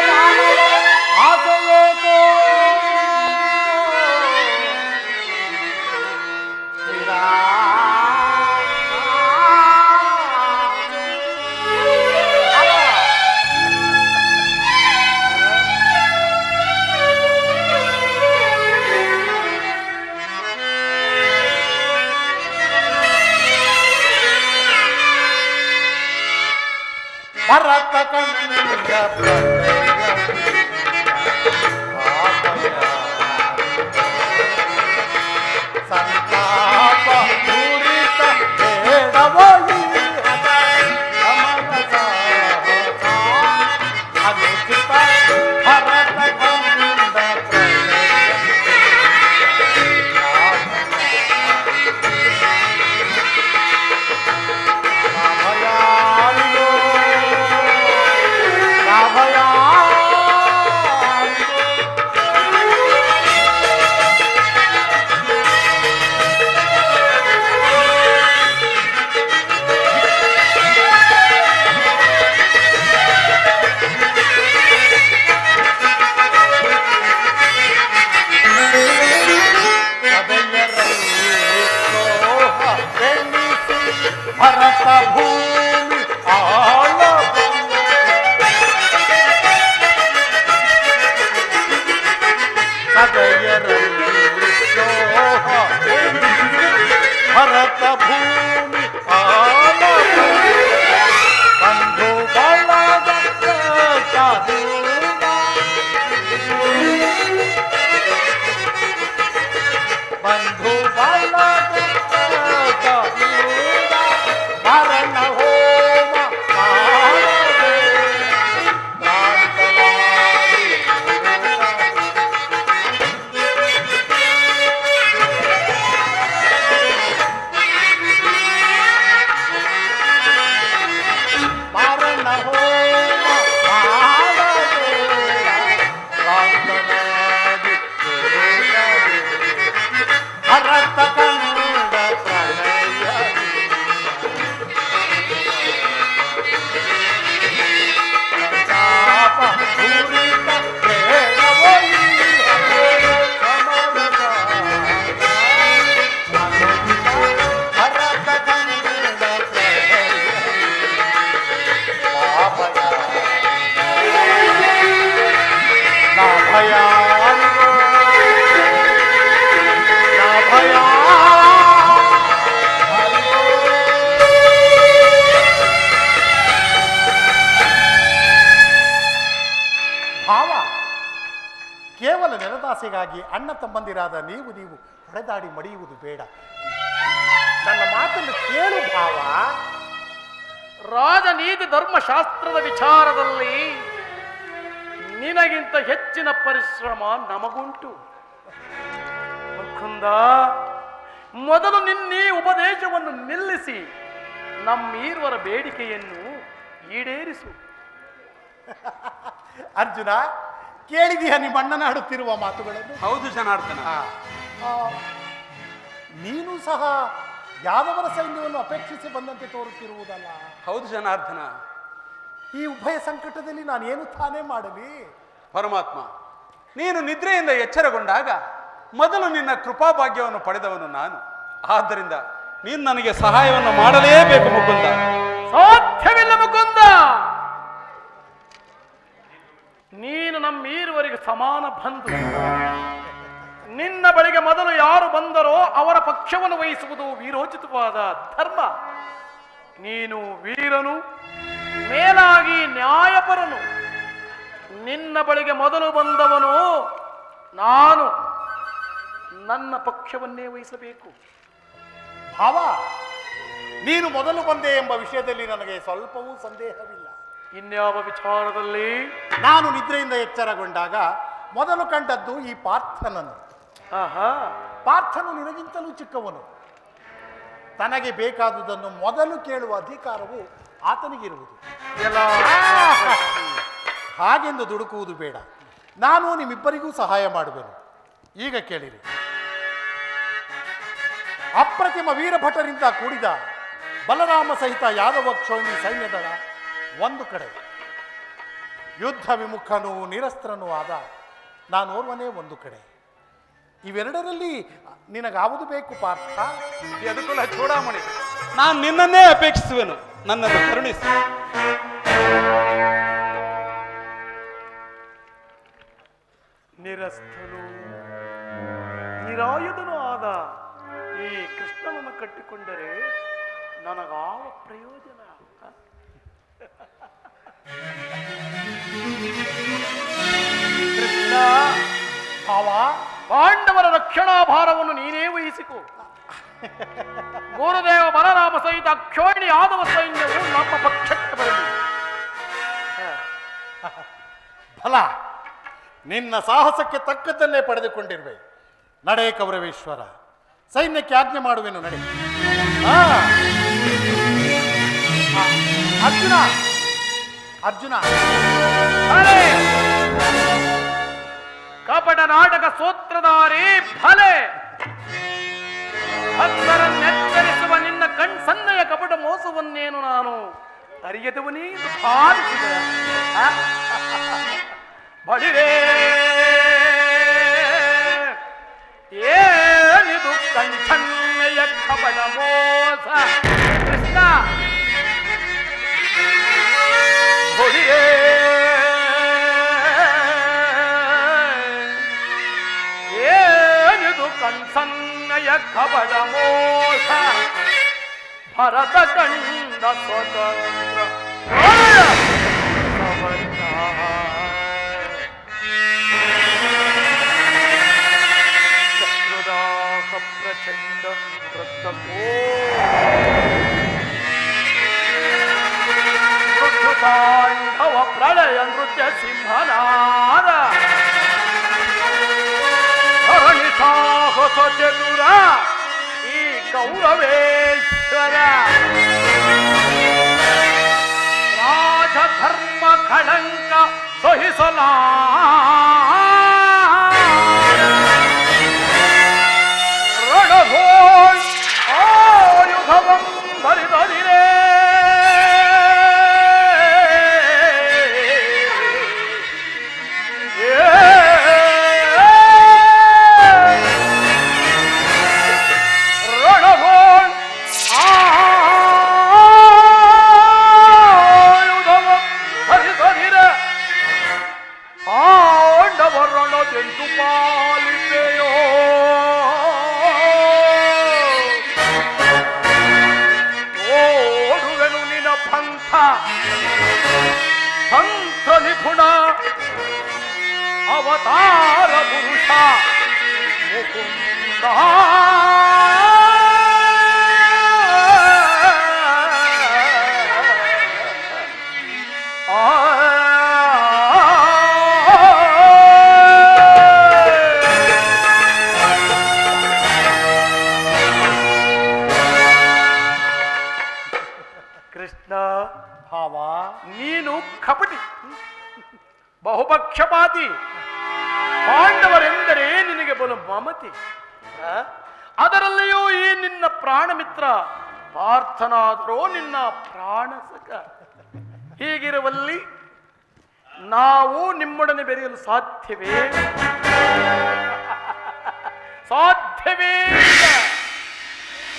[SPEAKER 5] ಆಸೆಯೇಕೋ ಸ್ಥಿರ ಭರತ ಕಂಡ ಸಂತಾಪ ಪೂರಿತ ಬೇಡವೋಯಿ ಅನುಚಿತ ಭರತ ಕಂಡ ಭಯ ಕೇವಲ ನೆಲದಾಸೆಗಾಗಿ ಅಣ್ಣ ತಮ್ಮಂದಿರಾದ ನೀವು ಹೊಡೆದಾಡಿ ಮಡಿಯುವುದು ಬೇಡ. ನನ್ನ ಮಾತನ್ನು ಕೇಳು ಭಾವ.
[SPEAKER 2] ರಾಜನೀತಿ ಧರ್ಮಶಾಸ್ತ್ರದ ವಿಚಾರದಲ್ಲಿ ನಿನಗಿಂತ ಹೆಚ್ಚಿನ ಪರಿಶ್ರಮ ನಮಗುಂಟು. ಮುಕುಂದ, ಮೊದಲು ನಿನ್ನೆ ಉಪದೇಶವನ್ನು ನಿಲ್ಲಿಸಿ ನಮ್ಮೀರ್ವರ ಬೇಡಿಕೆಯನ್ನು ಈಡೇರಿಸು.
[SPEAKER 5] ಅರ್ಜುನ, ಕೇಳಿದೀಯ ನಿಮ್ಮ ಅಣ್ಣನ ಆಡುತ್ತಿರುವ ಮಾತುಗಳನ್ನು?
[SPEAKER 4] ಹೌದು ಜನಾರ್ದನ.
[SPEAKER 5] ನೀನು ಸಹ ಯಾದವರ ಸೈನ್ಯವನ್ನು ಅಪೇಕ್ಷಿಸಿ ಬಂದಂತೆ ತೋರುತ್ತಿರುವುದಲ್ಲ?
[SPEAKER 4] ಹೌದು ಜನಾರ್ದನ.
[SPEAKER 5] ಈ ಉಭಯ ಸಂಕಟದಲ್ಲಿ ನಾನೇನು ತಾನೇ ಮಾಡಲಿ?
[SPEAKER 4] ಪರಮಾತ್ಮ, ನೀನು ನಿದ್ರೆಯಿಂದ ಎಚ್ಚರಗೊಂಡಾಗ ಮೊದಲು ನಿನ್ನ ಕೃಪಾಭಾಗ್ಯವನ್ನು ಪಡೆದವನು ನಾನು. ಆದ್ದರಿಂದ ನೀನು ನನಗೆ ಸಹಾಯವನ್ನು ಮಾಡಲೇಬೇಕು ಮುಕುಂದ.
[SPEAKER 2] ಸಾಧ್ಯವಿಲ್ಲ ಮುಕುಂದ. ನೀನು ನಮ್ಮೀರುವರಿಗೆ ಸಮಾನ ಬಂಧು. ನಿನ್ನ ಬಳಿಗೆ ಮೊದಲು ಯಾರು ಬಂದರೋ ಅವರ ಪಕ್ಷವನ್ನು ವಹಿಸುವುದು ವೀರೋಚಿತವಾದ ಧರ್ಮ. ನೀನು ವೀರನು, ಮೇಲಾಗಿ ನ್ಯಾಯಪರನು. ನಿನ್ನ ಬಳಿಗೆ ಮೊದಲು ಬಂದವನು ನಾನು. ನನ್ನ ಪಕ್ಷವನ್ನೇ ವಹಿಸಬೇಕು.
[SPEAKER 5] ಭಾವ, ನೀನು ಮೊದಲು ಬಂದೆ ಎಂಬ ವಿಷಯದಲ್ಲಿ ನನಗೆ ಸ್ವಲ್ಪವೂ ಸಂದೇಹವಿಲ್ಲ.
[SPEAKER 2] ಇನ್ಯಾವ ವಿಚಾರದಲ್ಲಿ?
[SPEAKER 5] ನಾನು ನಿದ್ರೆಯಿಂದ ಎಚ್ಚರಗೊಂಡಾಗ ಮೊದಲು ಕಂಡದ್ದು ಈ ಪಾರ್ಥನನ್ನು. ಪಾರ್ಥನು ನಿನಗಿಂತಲೂ ಚಿಕ್ಕವನು. ತನಗೆ ಬೇಕಾದುದನ್ನು ಮೊದಲು ಕೇಳುವ ಅಧಿಕಾರವು ಆತನಿಗಿರುವುದು. ಹಾಗೆಂದು ದುಡುಕುವುದು ಬೇಡ. ನಾನು ನಿಮ್ಮಿಬ್ಬರಿಗೂ ಸಹಾಯ ಮಾಡುವೆನು. ಈಗ ಕೇಳಿರಿ. ಅಪ್ರತಿಮ ವೀರಭಟರಿಂದ ಕೂಡಿದ ಬಲರಾಮ ಸಹಿತ ಯಾದವ ಕ್ಷೋಣಿ ಸೈನ್ಯದಳ ಒಂದು ಕಡೆ, ಯುದ್ಧ ವಿಮುಖನೂ ನಿರಸ್ತ್ರನೂ ಆದ ನಾನೋರ್ವನೇ ಒಂದು ಕಡೆ. ಇವೆರಡರಲ್ಲಿ ನಿನಗಾವುದು ಬೇಕು ಪಾರ್ಥ?
[SPEAKER 4] ಯದುಕುಲ ಚೂಡಾಮಣಿ, ನಾನು ನಿನ್ನನ್ನೇ ಅಪೇಕ್ಷಿಸುವೆನು. ನನ್ನನ್ನು ಕರುಣಿಸು.
[SPEAKER 2] ನಿರಸ್ತನು ನಿರಾಯುಧನೂ ಆದ ಈ ಕೃಷ್ಣನನ್ನು ಕಟ್ಟಿಕೊಂಡರೆ ನನಗಾವ ಪ್ರಯೋಜನ? ಕೃಷ್ಣ,
[SPEAKER 5] ಭಾವ,
[SPEAKER 2] ಪಾಂಡವರ ರಕ್ಷಣಾ ಭಾರವನ್ನು ನೀನೇ ವಹಿಸಿಕೊ. ಗುರುದೇವ ಬಲರಾಮ ಸಹಿತ ಅಕ್ಷೋಣಿ ಯಾದವ ಸೈನ್ಯವು ನಮ್ಮ ಪಕ್ಷಕ್ಕೆ ಬರಲಿ.
[SPEAKER 5] ಫಲ ನಿನ್ನ ಸಾಹಸಕ್ಕೆ ತಕ್ಕದ್ದನ್ನೇ ಪಡೆದುಕೊಂಡಿರುವೆ. ನಡೆ ಕೌರವೇಶ್ವರ, ಸೈನ್ಯಕ್ಕೆ ಆಜ್ಞೆ ಮಾಡುವೆನು. ನಡೆ. ಅರ್ಜುನ, ಅರ್ಜುನ,
[SPEAKER 2] ಕಪಟ ನಾಟಕ ಸೂತ್ರಧಾರಿ ಫಲೆ. ಭಕ್ತರನ್ನೆಚ್ಚರಿಸುವ ನಿನ್ನ ಕಣ್ಸನ್ನೆಯ ಕಪಟ ಮೋಸವನ್ನೇನು ನಾನು ಅರಿಯದವನೇ ಎಂದು ಭಾವಿಸಿದ. ಬಳಿರೇ ಏನಿದು ಕಣ್ಸನ್ನೆಯ ಕಪಟ ಮೋಸ? ಕೃಷ್ಣ, ಬಳಿರೇ ಕಣ್ಸನ್ನಯ ಕಪಟ ಮೋಸ. ಭರತ ಕಂಡ ಸ್ವತಂತ್ರ ಶತ್ರುದಾಹ ಪ್ರಚಂಡ ತಾಂಡವ ಪ್ರಳಯ ನೃತ್ಯ ಸಿಂಹನಾದ ಸಾಹಸ ಚತುರ ಈ ಕೌರವೇಶ್ವರ. ರಾಜಧರ್ಮ ಕಳಂಕ ಸಹಿಸಲ ರಣಘೋಷ್ ಆಯುಧವಂ ಧರಿದರಿರೇ. ತಂತ್ರ ನಿಪುಣ ಅವತಾರ ಸಮರ್ಥ ಮುಕುಂದ. ಕೃಷ್ಣ,
[SPEAKER 5] ಭಾವ,
[SPEAKER 2] ನೀನು ಕಪಟಿ, ಬಹುಪಕ್ಷಪಾತಿ. ಪಾಂಡವರೆಂದರೆ ನಿನಗೆ ಬಲು ಮಮತೆ. ಅದರಲ್ಲಿಯೂ ಈ ನಿನ್ನ ಪ್ರಾಣ ಮಿತ್ರ ಪಾರ್ಥನಾದರೋ ನಿನ್ನ ಪ್ರಾಣ ಸಖ. ಹೀಗಿರುವಲ್ಲಿ ನಾವು ನಿಮ್ಮೊಡನೆ ಬೆರೆಯಲು ಸಾಧ್ಯವೇ? ಸಾಧ್ಯವೇ ಇಲ್ಲ.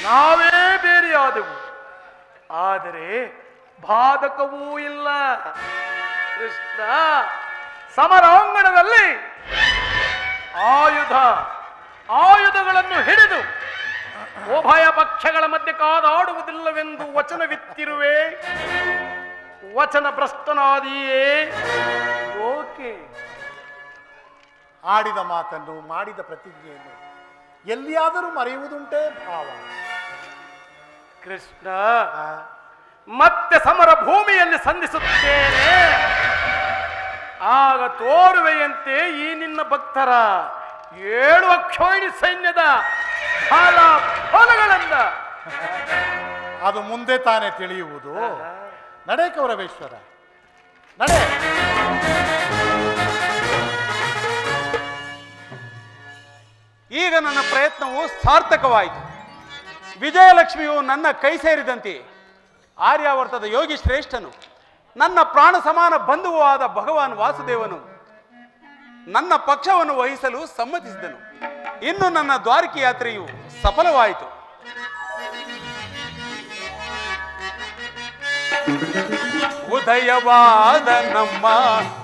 [SPEAKER 2] ನಾವೇ ಬೇರೆಯಾದೆವು, ಆದರೆ ಬಾಧಕವೂ ಇಲ್ಲ. ಕೃಷ್ಣ, ಸಮರಾಂಗಣದಲ್ಲಿ ಆಯುಧಗಳನ್ನು ಹಿಡಿದು ಉಭಯ ಪಕ್ಷಗಳ ಮಧ್ಯೆ ಕಾದಾಡುವುದಿಲ್ಲವೆಂದು ವಚನವಿತ್ತಿರುವೆ. ವಚನ ಭ್ರಷ್ಟನಾದಿಯೇ ಓಕೆ.
[SPEAKER 5] ಆಡಿದ ಮಾತನ್ನು, ಮಾಡಿದ ಪ್ರತಿಜ್ಞೆಯನ್ನು ಎಲ್ಲಿಯಾದರೂ ಮರೆಯುವುದುಂಟೇ ಭಾವ?
[SPEAKER 2] ಕೃಷ್ಣ, ಮತ್ತೆ ಸಮರ ಭೂಮಿಯಲ್ಲಿ ಸಂಧಿಸುತ್ತೇನೆ. ಆಗ ತೋರುವೆಯಂತೆ ಈ ನಿನ್ನ ಭಕ್ತರ 7 ಅಕ್ಷೋಹಿಣಿ ಸೈನ್ಯದ ಫಲಗಳಿಂದ.
[SPEAKER 5] ಅದು ಮುಂದೆ ತಾನೇ ತಿಳಿಯುವುದು. ನಡೆ ಕೌರವೇಶ್ವರ, ನಡೆ.
[SPEAKER 4] ಈಗ ನನ್ನ ಪ್ರಯತ್ನವು ಸಾರ್ಥಕವಾಯಿತು. ವಿಜಯಲಕ್ಷ್ಮಿಯು ನನ್ನ ಕೈ ಸೇರಿದಂತೆ ಆರ್ಯಾವರ್ತದ ಯೋಗಿ ಶ್ರೇಷ್ಠನು, ನನ್ನ ಪ್ರಾಣ ಸಮಾನ ಬಂಧುವೂ ಆದ ಭಗವಾನ್ ವಾಸುದೇವನು ನನ್ನ ಪಕ್ಷವನ್ನು ವಹಿಸಲು ಸಮ್ಮತಿಸಿದನು. ಇನ್ನು ನನ್ನ ದ್ವಾರಕಿ ಯಾತ್ರೆಯು ಸಫಲವಾಯಿತು. ಉದಯವಾದ ನಮ್ಮ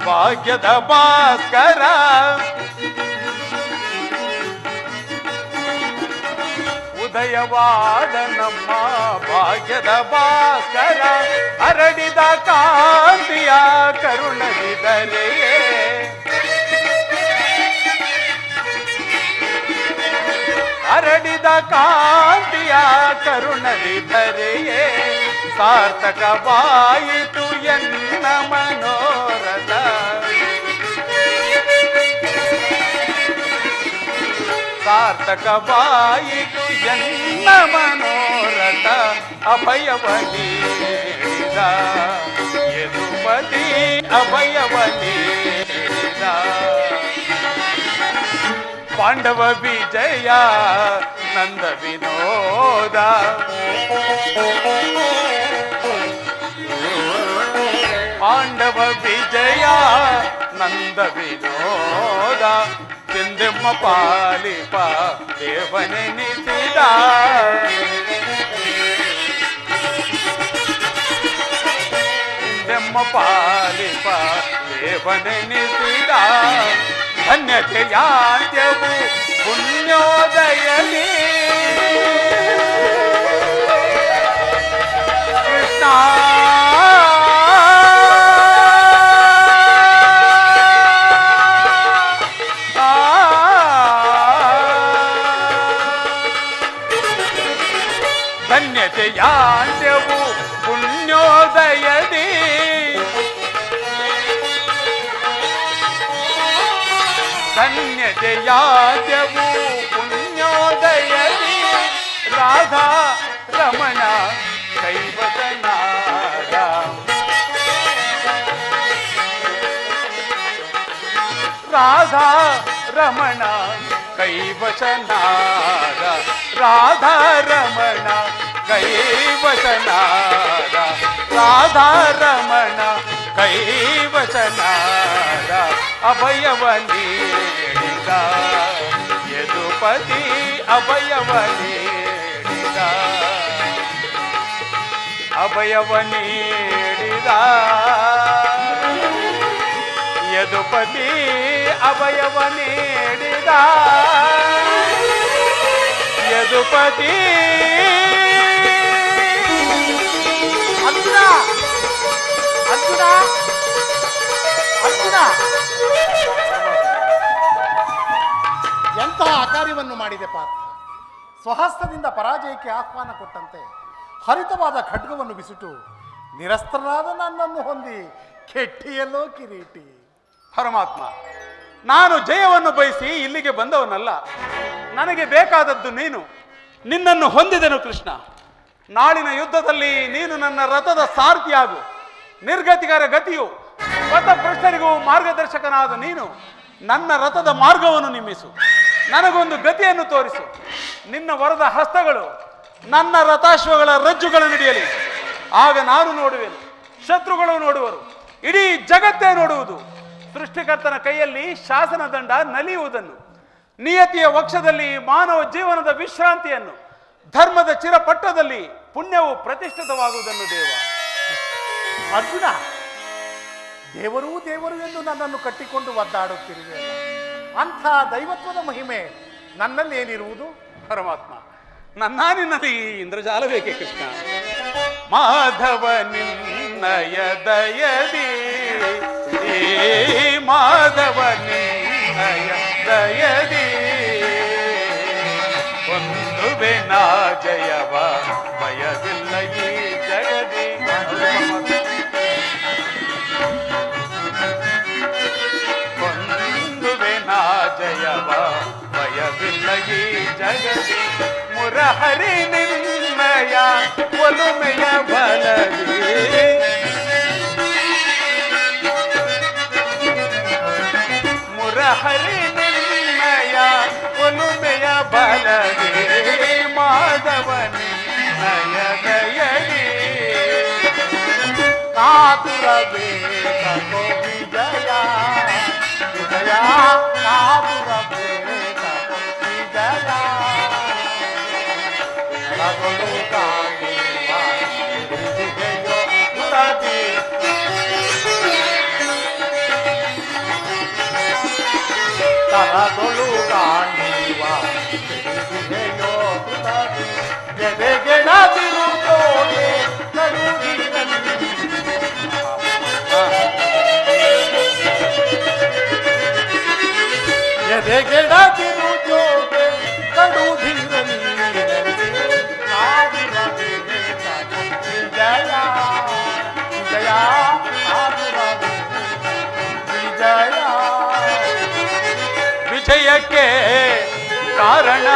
[SPEAKER 4] ಭಾಗ್ಯದ ಭಾಸ್ಕರ, ಉದಯವಾದ ನಮ್ಮ ಭಾಗ್ಯದ ಭಾಸ್ಕರ, ಹರಡಿದ ಕಾಂತಿಯ ಕರುಣವಿದರೆಯೇ, ಹರಡಿದ ಕಾಂತಿಯ ಕರುಣವಿದರೆಯೇ, ಸಾರ್ಥಕವಾಯಿತು ಎನ್ನ ಮನೋರಥ. ಸಾರ್ಥಕವಾಯಿತು ಎನ್ನ ಮನೋರಥ. ಅಭಯವನೀದ ಯದುಪತಿ, ಅಭಯವನೀದ ಪಾಂಡವ ವಿಜಯ ನಂದ ವಿನೋದ. ಪಾಂಡವ ವಿಜಯ ನಂದ ವಿನೋದ, ಚೆಂದೆಮ್ಮ ಪಾಲಿಪ ದೇವನೆನಿಸಿದ. ಚೆಂದೆಮ್ಮ ಪಾಲಿಪ ದೇವನೆನಿಸಿದ. ಧನ್ಯತೆಯಾದ್ಯವು ಪುಣ್ಯೋದಯಲಿ ಕೃಷ್ಣ. ಧನ್ಯತೆಯಾದ್ಯವು ಪುಣ್ಯೋದಯದಿ, ಧನ್ಯತೆಯಾದ್ಯವು ಪುಣ್ಯೋದಯದಿ. ರಾಧಾ ರಮಣ ಕೈವಸನಾದ, ರಾಧಾ ರಮಣ ಕೈವಶನಾದ, ರಾಧಾ ರಮಣ ಕೈವಶನಾದ, ರಾಧಾ ರಮಣ ಕೈವಶನಾದ. ಅಭಯವ ನೀಡಿದ ಯದುಪತಿ, ಅಭಯವ ನೀಡಿದ, ಅಭಯವ ನೀಡಿದ ಯದುಪತಿ, ಅಭಯವ ನೀಡಿದ ಯದುಪತಿ.
[SPEAKER 5] ಅರ್ಜುನ, ಅರ್ಜುನ, ಅರ್ಜುನ, ಅಪರಾಧವನ್ನು ಮಾಡಿದೆ ಪಾರ್ಥ. ಸ್ವಹಸ್ತದಿಂದ ಪರಾಜಯಕ್ಕೆ ಆಹ್ವಾನ ಕೊಟ್ಟಂತೆ ಹರಿತವಾದ ಖಡ್ಗವನ್ನು ಬಿಸಿಟು ನಿರಸ್ತ್ರನಾದ ನನ್ನನ್ನು ಹೊಂದಿ ಕೆಟ್ಟಿಯಲ್ಲೋ ಕಿರೀಟಿ.
[SPEAKER 4] ಪರಮಾತ್ಮ, ನಾನು ಜಯವನ್ನು ಬಯಸಿ ಇಲ್ಲಿಗೆ ಬಂದವನಲ್ಲ. ನನಗೆ ಬೇಕಾದದ್ದು ನೀನು. ನಿನ್ನನ್ನು ಹೊಂದಿದೆನು ಕೃಷ್ಣ. ನಾಳಿನ ಯುದ್ಧದಲ್ಲಿ ನೀನು ನನ್ನ ರಥದ ಸಾರಥಿಯಾಗು. ನಿರ್ಗತಿಗರ ಗತಿಯು ಪಥಭ್ರಷ್ಟರಿಗೂ ಮಾರ್ಗದರ್ಶಕನಾದ ನೀನು ನನ್ನ ರಥದ ಮಾರ್ಗವನ್ನು ನಿಮ್ಮಿಸು. ನನಗೊಂದು ಗತಿಯನ್ನು ತೋರಿಸು. ನಿನ್ನ ವರದ ಹಸ್ತಗಳು ನನ್ನ ರಥಾಶ್ವಗಳ ರಜ್ಜುಗಳ ನಡೆಯಲಿ. ಆಗ ನಾನು ನೋಡುವೆನು, ಶತ್ರುಗಳು ನೋಡುವರು, ಇಡೀ ಜಗತ್ತೇ ನೋಡುವುದು. ಸೃಷ್ಟಿಕರ್ತನ ಕೈಯಲ್ಲಿ ಶಾಸನ ದಂಡ ನಲಿಯುವುದನ್ನು, ನಿಯತಿಯ ವಕ್ಷದಲ್ಲಿ ಮಾನವ ಜೀವನದ ವಿಶ್ರಾಂತಿಯನ್ನು, ಧರ್ಮದ ಚಿರಪಟ್ಟದಲ್ಲಿ ಪುಣ್ಯವು ಪ್ರತಿಷ್ಠಿತವಾಗುವುದನ್ನು. ದೇವ
[SPEAKER 5] ಅರ್ಜುನ, ದೇವರು ದೇವರು ಎಂದು ನನ್ನನ್ನು ಕಟ್ಟಿಕೊಂಡು ಒದ್ದಾಡುತ್ತಿರುವೆ. ಅಂಥ ದೈವತ್ವದ ಮಹಿಮೆ ನನ್ನಲ್ಲಿ ಏನಿರುವುದು?
[SPEAKER 4] ಪರಮಾತ್ಮ, ನಿನ್ನಲ್ಲಿ ಇಂದ್ರಜಾಲ ಬೇಕೆ ಕೃಷ್ಣ. ಮಾಧವ ನಿನ್ನಯ ದಯದಿ, ಮಾಧವ ನಿನ್ನಯ ದಯದಿ ಒಂದು ನಾ ಜಯವ ಭಯವಿಲ್ಲ ಈ ಜಗದಿ. ಒಂದುವೆ ನಾ ಜಯವ ಭಯವಿಲ್ಲ ಈ ಜಗದಿ. ಮುರಹರಿ ನಿನ್ನಯ ಒಲುಮೆಯ ಬಲದಿ, ಮುರಹರಿ ನಿನ್ನಯ ಒಲುಮೆಯ ಬಲದಿ. ಮಾಧವ ನಿನ್ನಯ ದಯದಿ ಕಾತುರಬೇಕೋ ವಿಜಯ, ವಿಜಯ ಕಾತುರಬೇಕೋ ವಿಜಯ. ರಘುಲು ಕಾಂಡಿವ ವಿಜಯೋ ಉರದಿ, ತರದೊಳು ಕಾಂಡಿವ ವಿಜಯೋ ಉರದಿ. ಎದೆಗೆಡದಿರು ತೋಡೆ ನಡುಗಿರಲಿ, ಎದೆಗೆಡದಿರು ತೋಡೆ ನಡುಗಿರಲಿ. ವಿಜಯ ವಿಜಯ ವಿಜಯ. ವಿಜಯಕ್ಕೆ ಕಾರಣ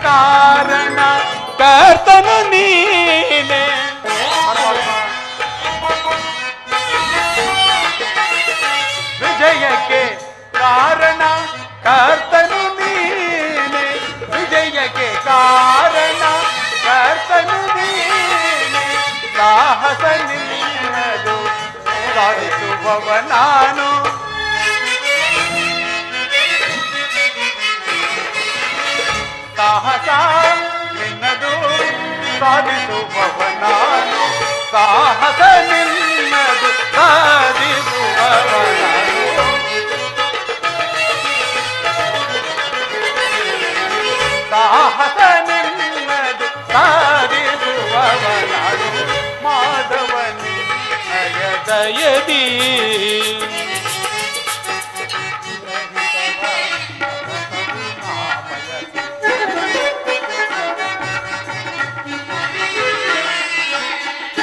[SPEAKER 4] ಕಾರಣ ಕರ್ತನು ನೀನೆ. ವಿಜಯಕ್ಕೆ ಕಾರಣ ಕರ್ತನು ನೀನೆ, ವಿಜಯಕ್ಕೆ ಕಾರಣ ಕರ್ತನು ನೀನೆ. ಸಾಹಸ ನಿನ್ನದು ಸಾಧಿಸುವವ ನಾನು, ಸಾಹಸ ನಿನ್ನದು ಸಾಧಿಸುವವ ನಾನು, ಸಾಹಸ ನಿನ್ನದು ಸಾಧಿಸುವವ ನಾನು. ಸಾಹಸ ನಿನ್ನದು ಸಾಧಿಸುವವ ನಾನು. ಮಾಧವ ನಿನ್ನಯ ದಯದಿ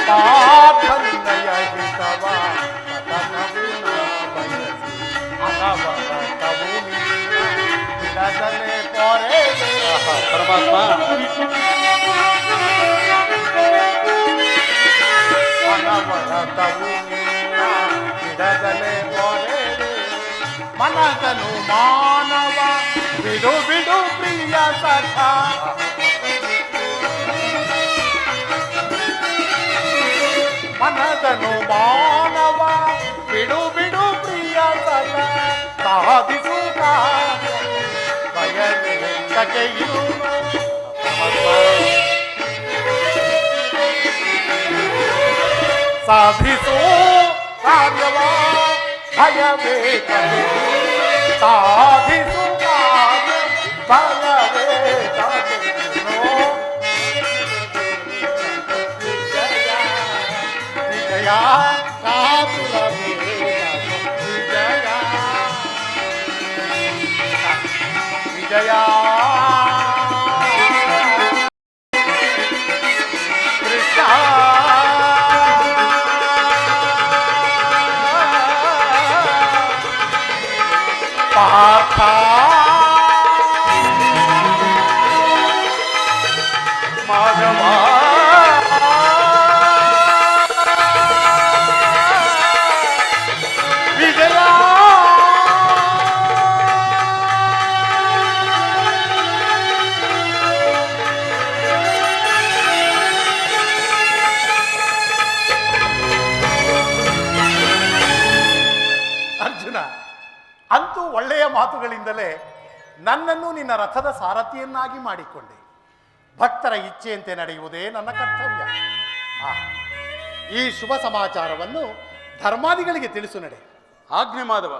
[SPEAKER 5] ಪಾರ್ಥನಯ ಹಿತವ ಸತತವು ನಾ ಬಯಸಿ. ಅನವರತವು ನಿನ್ನ ಬಿಡದಲೆ ಪೊರೆದೆ.
[SPEAKER 4] ಪರಮಾತ್ಮ,
[SPEAKER 5] ಅನವರತವು ನಿನ್ನ ಬಿಡದಲೆ ಪೊರೆದೆ. ಮನಗನು ಮಾನವ ಬಿಡು ಬಿಡು ಪ್ರಿಯ ಸಖ ಮನದನು ಮಾನವ ಬಿಡು ಬಿಡು ಪ್ರಿಯ ಸಖ ಸಾಧಿಸು ಬಯಕೆಯು ಸಾಧಿಸು ಕಾರ್ಯವ ಭಯವೇ ಸಾಧಿಸು ಕಾರ್ಯ ಭಯವೇ ವಿಜಯ ಕಾತುರ ವಿಜಯ ವಿಜಯ ಕೃಷ್ಣ ಪಾರ್ಥ ಮಾಧವ ವಿಜಯ ಅರ್ಜುನ, ಅಂತೂ ಒಳ್ಳೆಯ ಮಾತುಗಳಿಂದಲೇ ನನ್ನನ್ನು ನಿನ್ನ ರಥದ ಸಾರಥಿಯನ್ನಾಗಿ ಮಾಡಿಕೊಂಡೆ. ಭಕ್ತರ ಇಚ್ಛೆಯಂತೆ ನಡೆಯುವುದೇ ನನ್ನ ಕರ್ತವ್ಯ. ಈ ಶುಭ ಸಮಾಚಾರವನ್ನು ಧರ್ಮಾದಿಗಳಿಗೆ ತಿಳಿಸು ನಡೆ.
[SPEAKER 4] ಆಜ್ಞೆ ಮಾಧವ.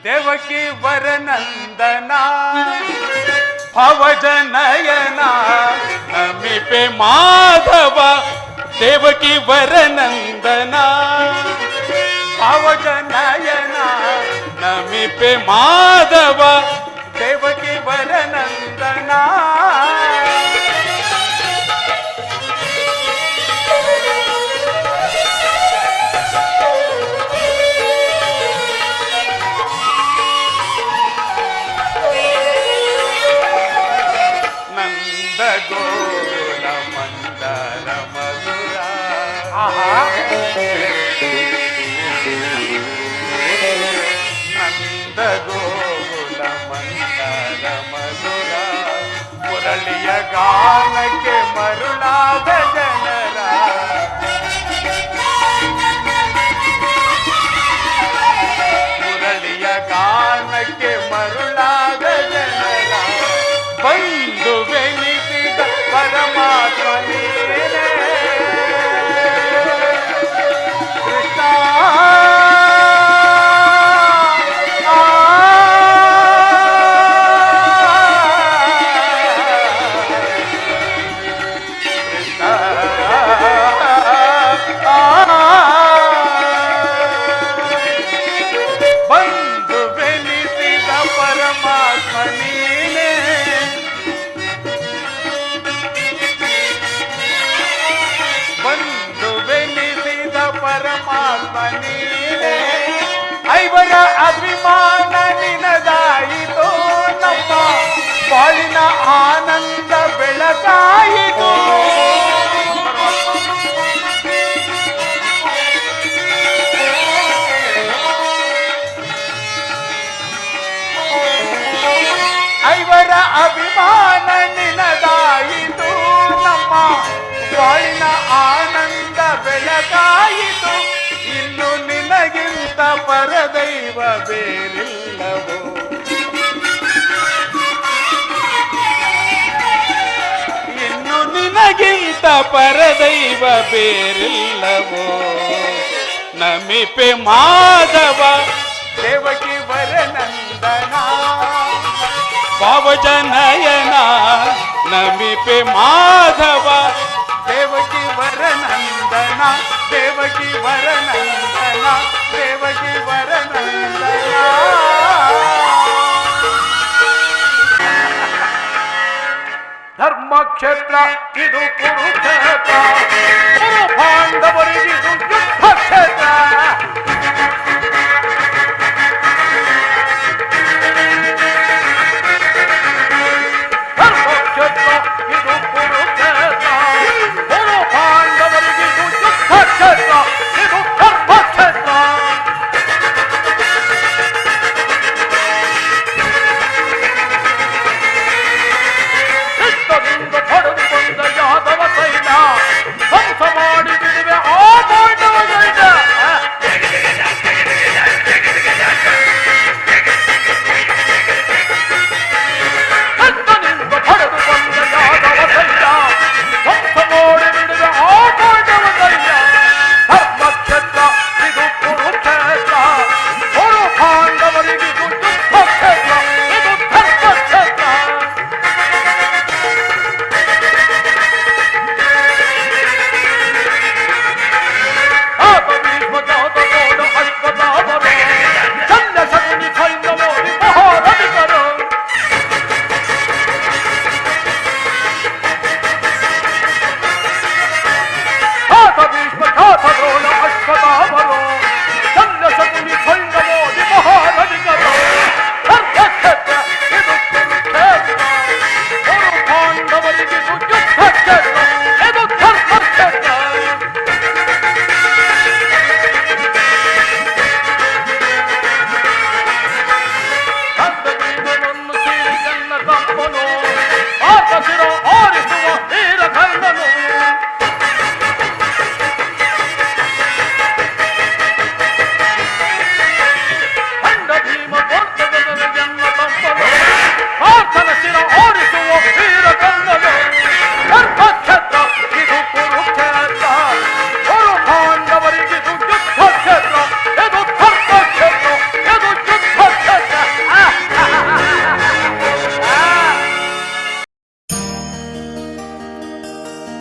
[SPEAKER 4] ದೇವಕಿ ವರನಂದನ ಭವಜನಯನ ನಮಿಪೆ ಮಾಧವ ದೇವಕಿ ವರನಂದನ ಭವಜನಯನ ನಮಿಪೆ ಮಾಧವ ದೇವಕಿ ವರನಂದನ ನಂದ ಗೋಲ ಮಂದರ ಮಧುರ ನಂದ ಗೋಲ ಮಂದರ ಮಧುರ ಮುರಳಿಯ ಗಾನಕ್ಕೆ ಮರುಳಾದ ಜನರ ಮುರಳಿಯ ಗಾನಕ್ಕೆ ಮರುಳಾದ ಜನರ ಬಂದು ಬೆನಿಸಿದ ಪರಮಾತ್ಮ ನೀನೇ ಕೃಷ್ಣ. ಬಂದು ಬೆನಿಸಿದ ಪರಮಾತ್ಮ ನೀನೇ ಬಂದು ಬೆನಿಸಿದ ಪರಮಾತ್ಮ ನೀನೇ ಐವರ ಅಭಿಮಾನ ನಿನದಾಯಿತು ನಮ್ಮ ಬಾಳಿನ ಆನಂದ ಬೆಳಕಾಯಿತು ಐವರ ಅಭಿಮಾನ ನಿನದಾಯಿತು ನಮ್ಮ ಬಾಳಿನ ಆನಂದ ಬೆಳಕಾಯಿತು ಇನ್ನು ನಿನಗಿಂತ ಪರದೈವ ಬೇರಿಲ್ಲವೋ ಇನ್ನು ನಿನಗಿಂತ ಪರದೈವ ಬೇರಿಲ್ಲವೋ ನಮಿಪೆ ಮಾಧವ ದೇವಕಿ ವರನಂದನ ಭಾವಜನಯನ ನಮಿಪೆ ಮಾಧವ ದೇವಕಿ ವರನಂದನ ದೇವಕಿ ವರನಂದನ ದೇವಕಿ ವರನಂದನ.
[SPEAKER 2] ಧರ್ಮಕ್ಷೇತ್ರ ಇದು ಕುರುಕ್ಷೇತ್ರ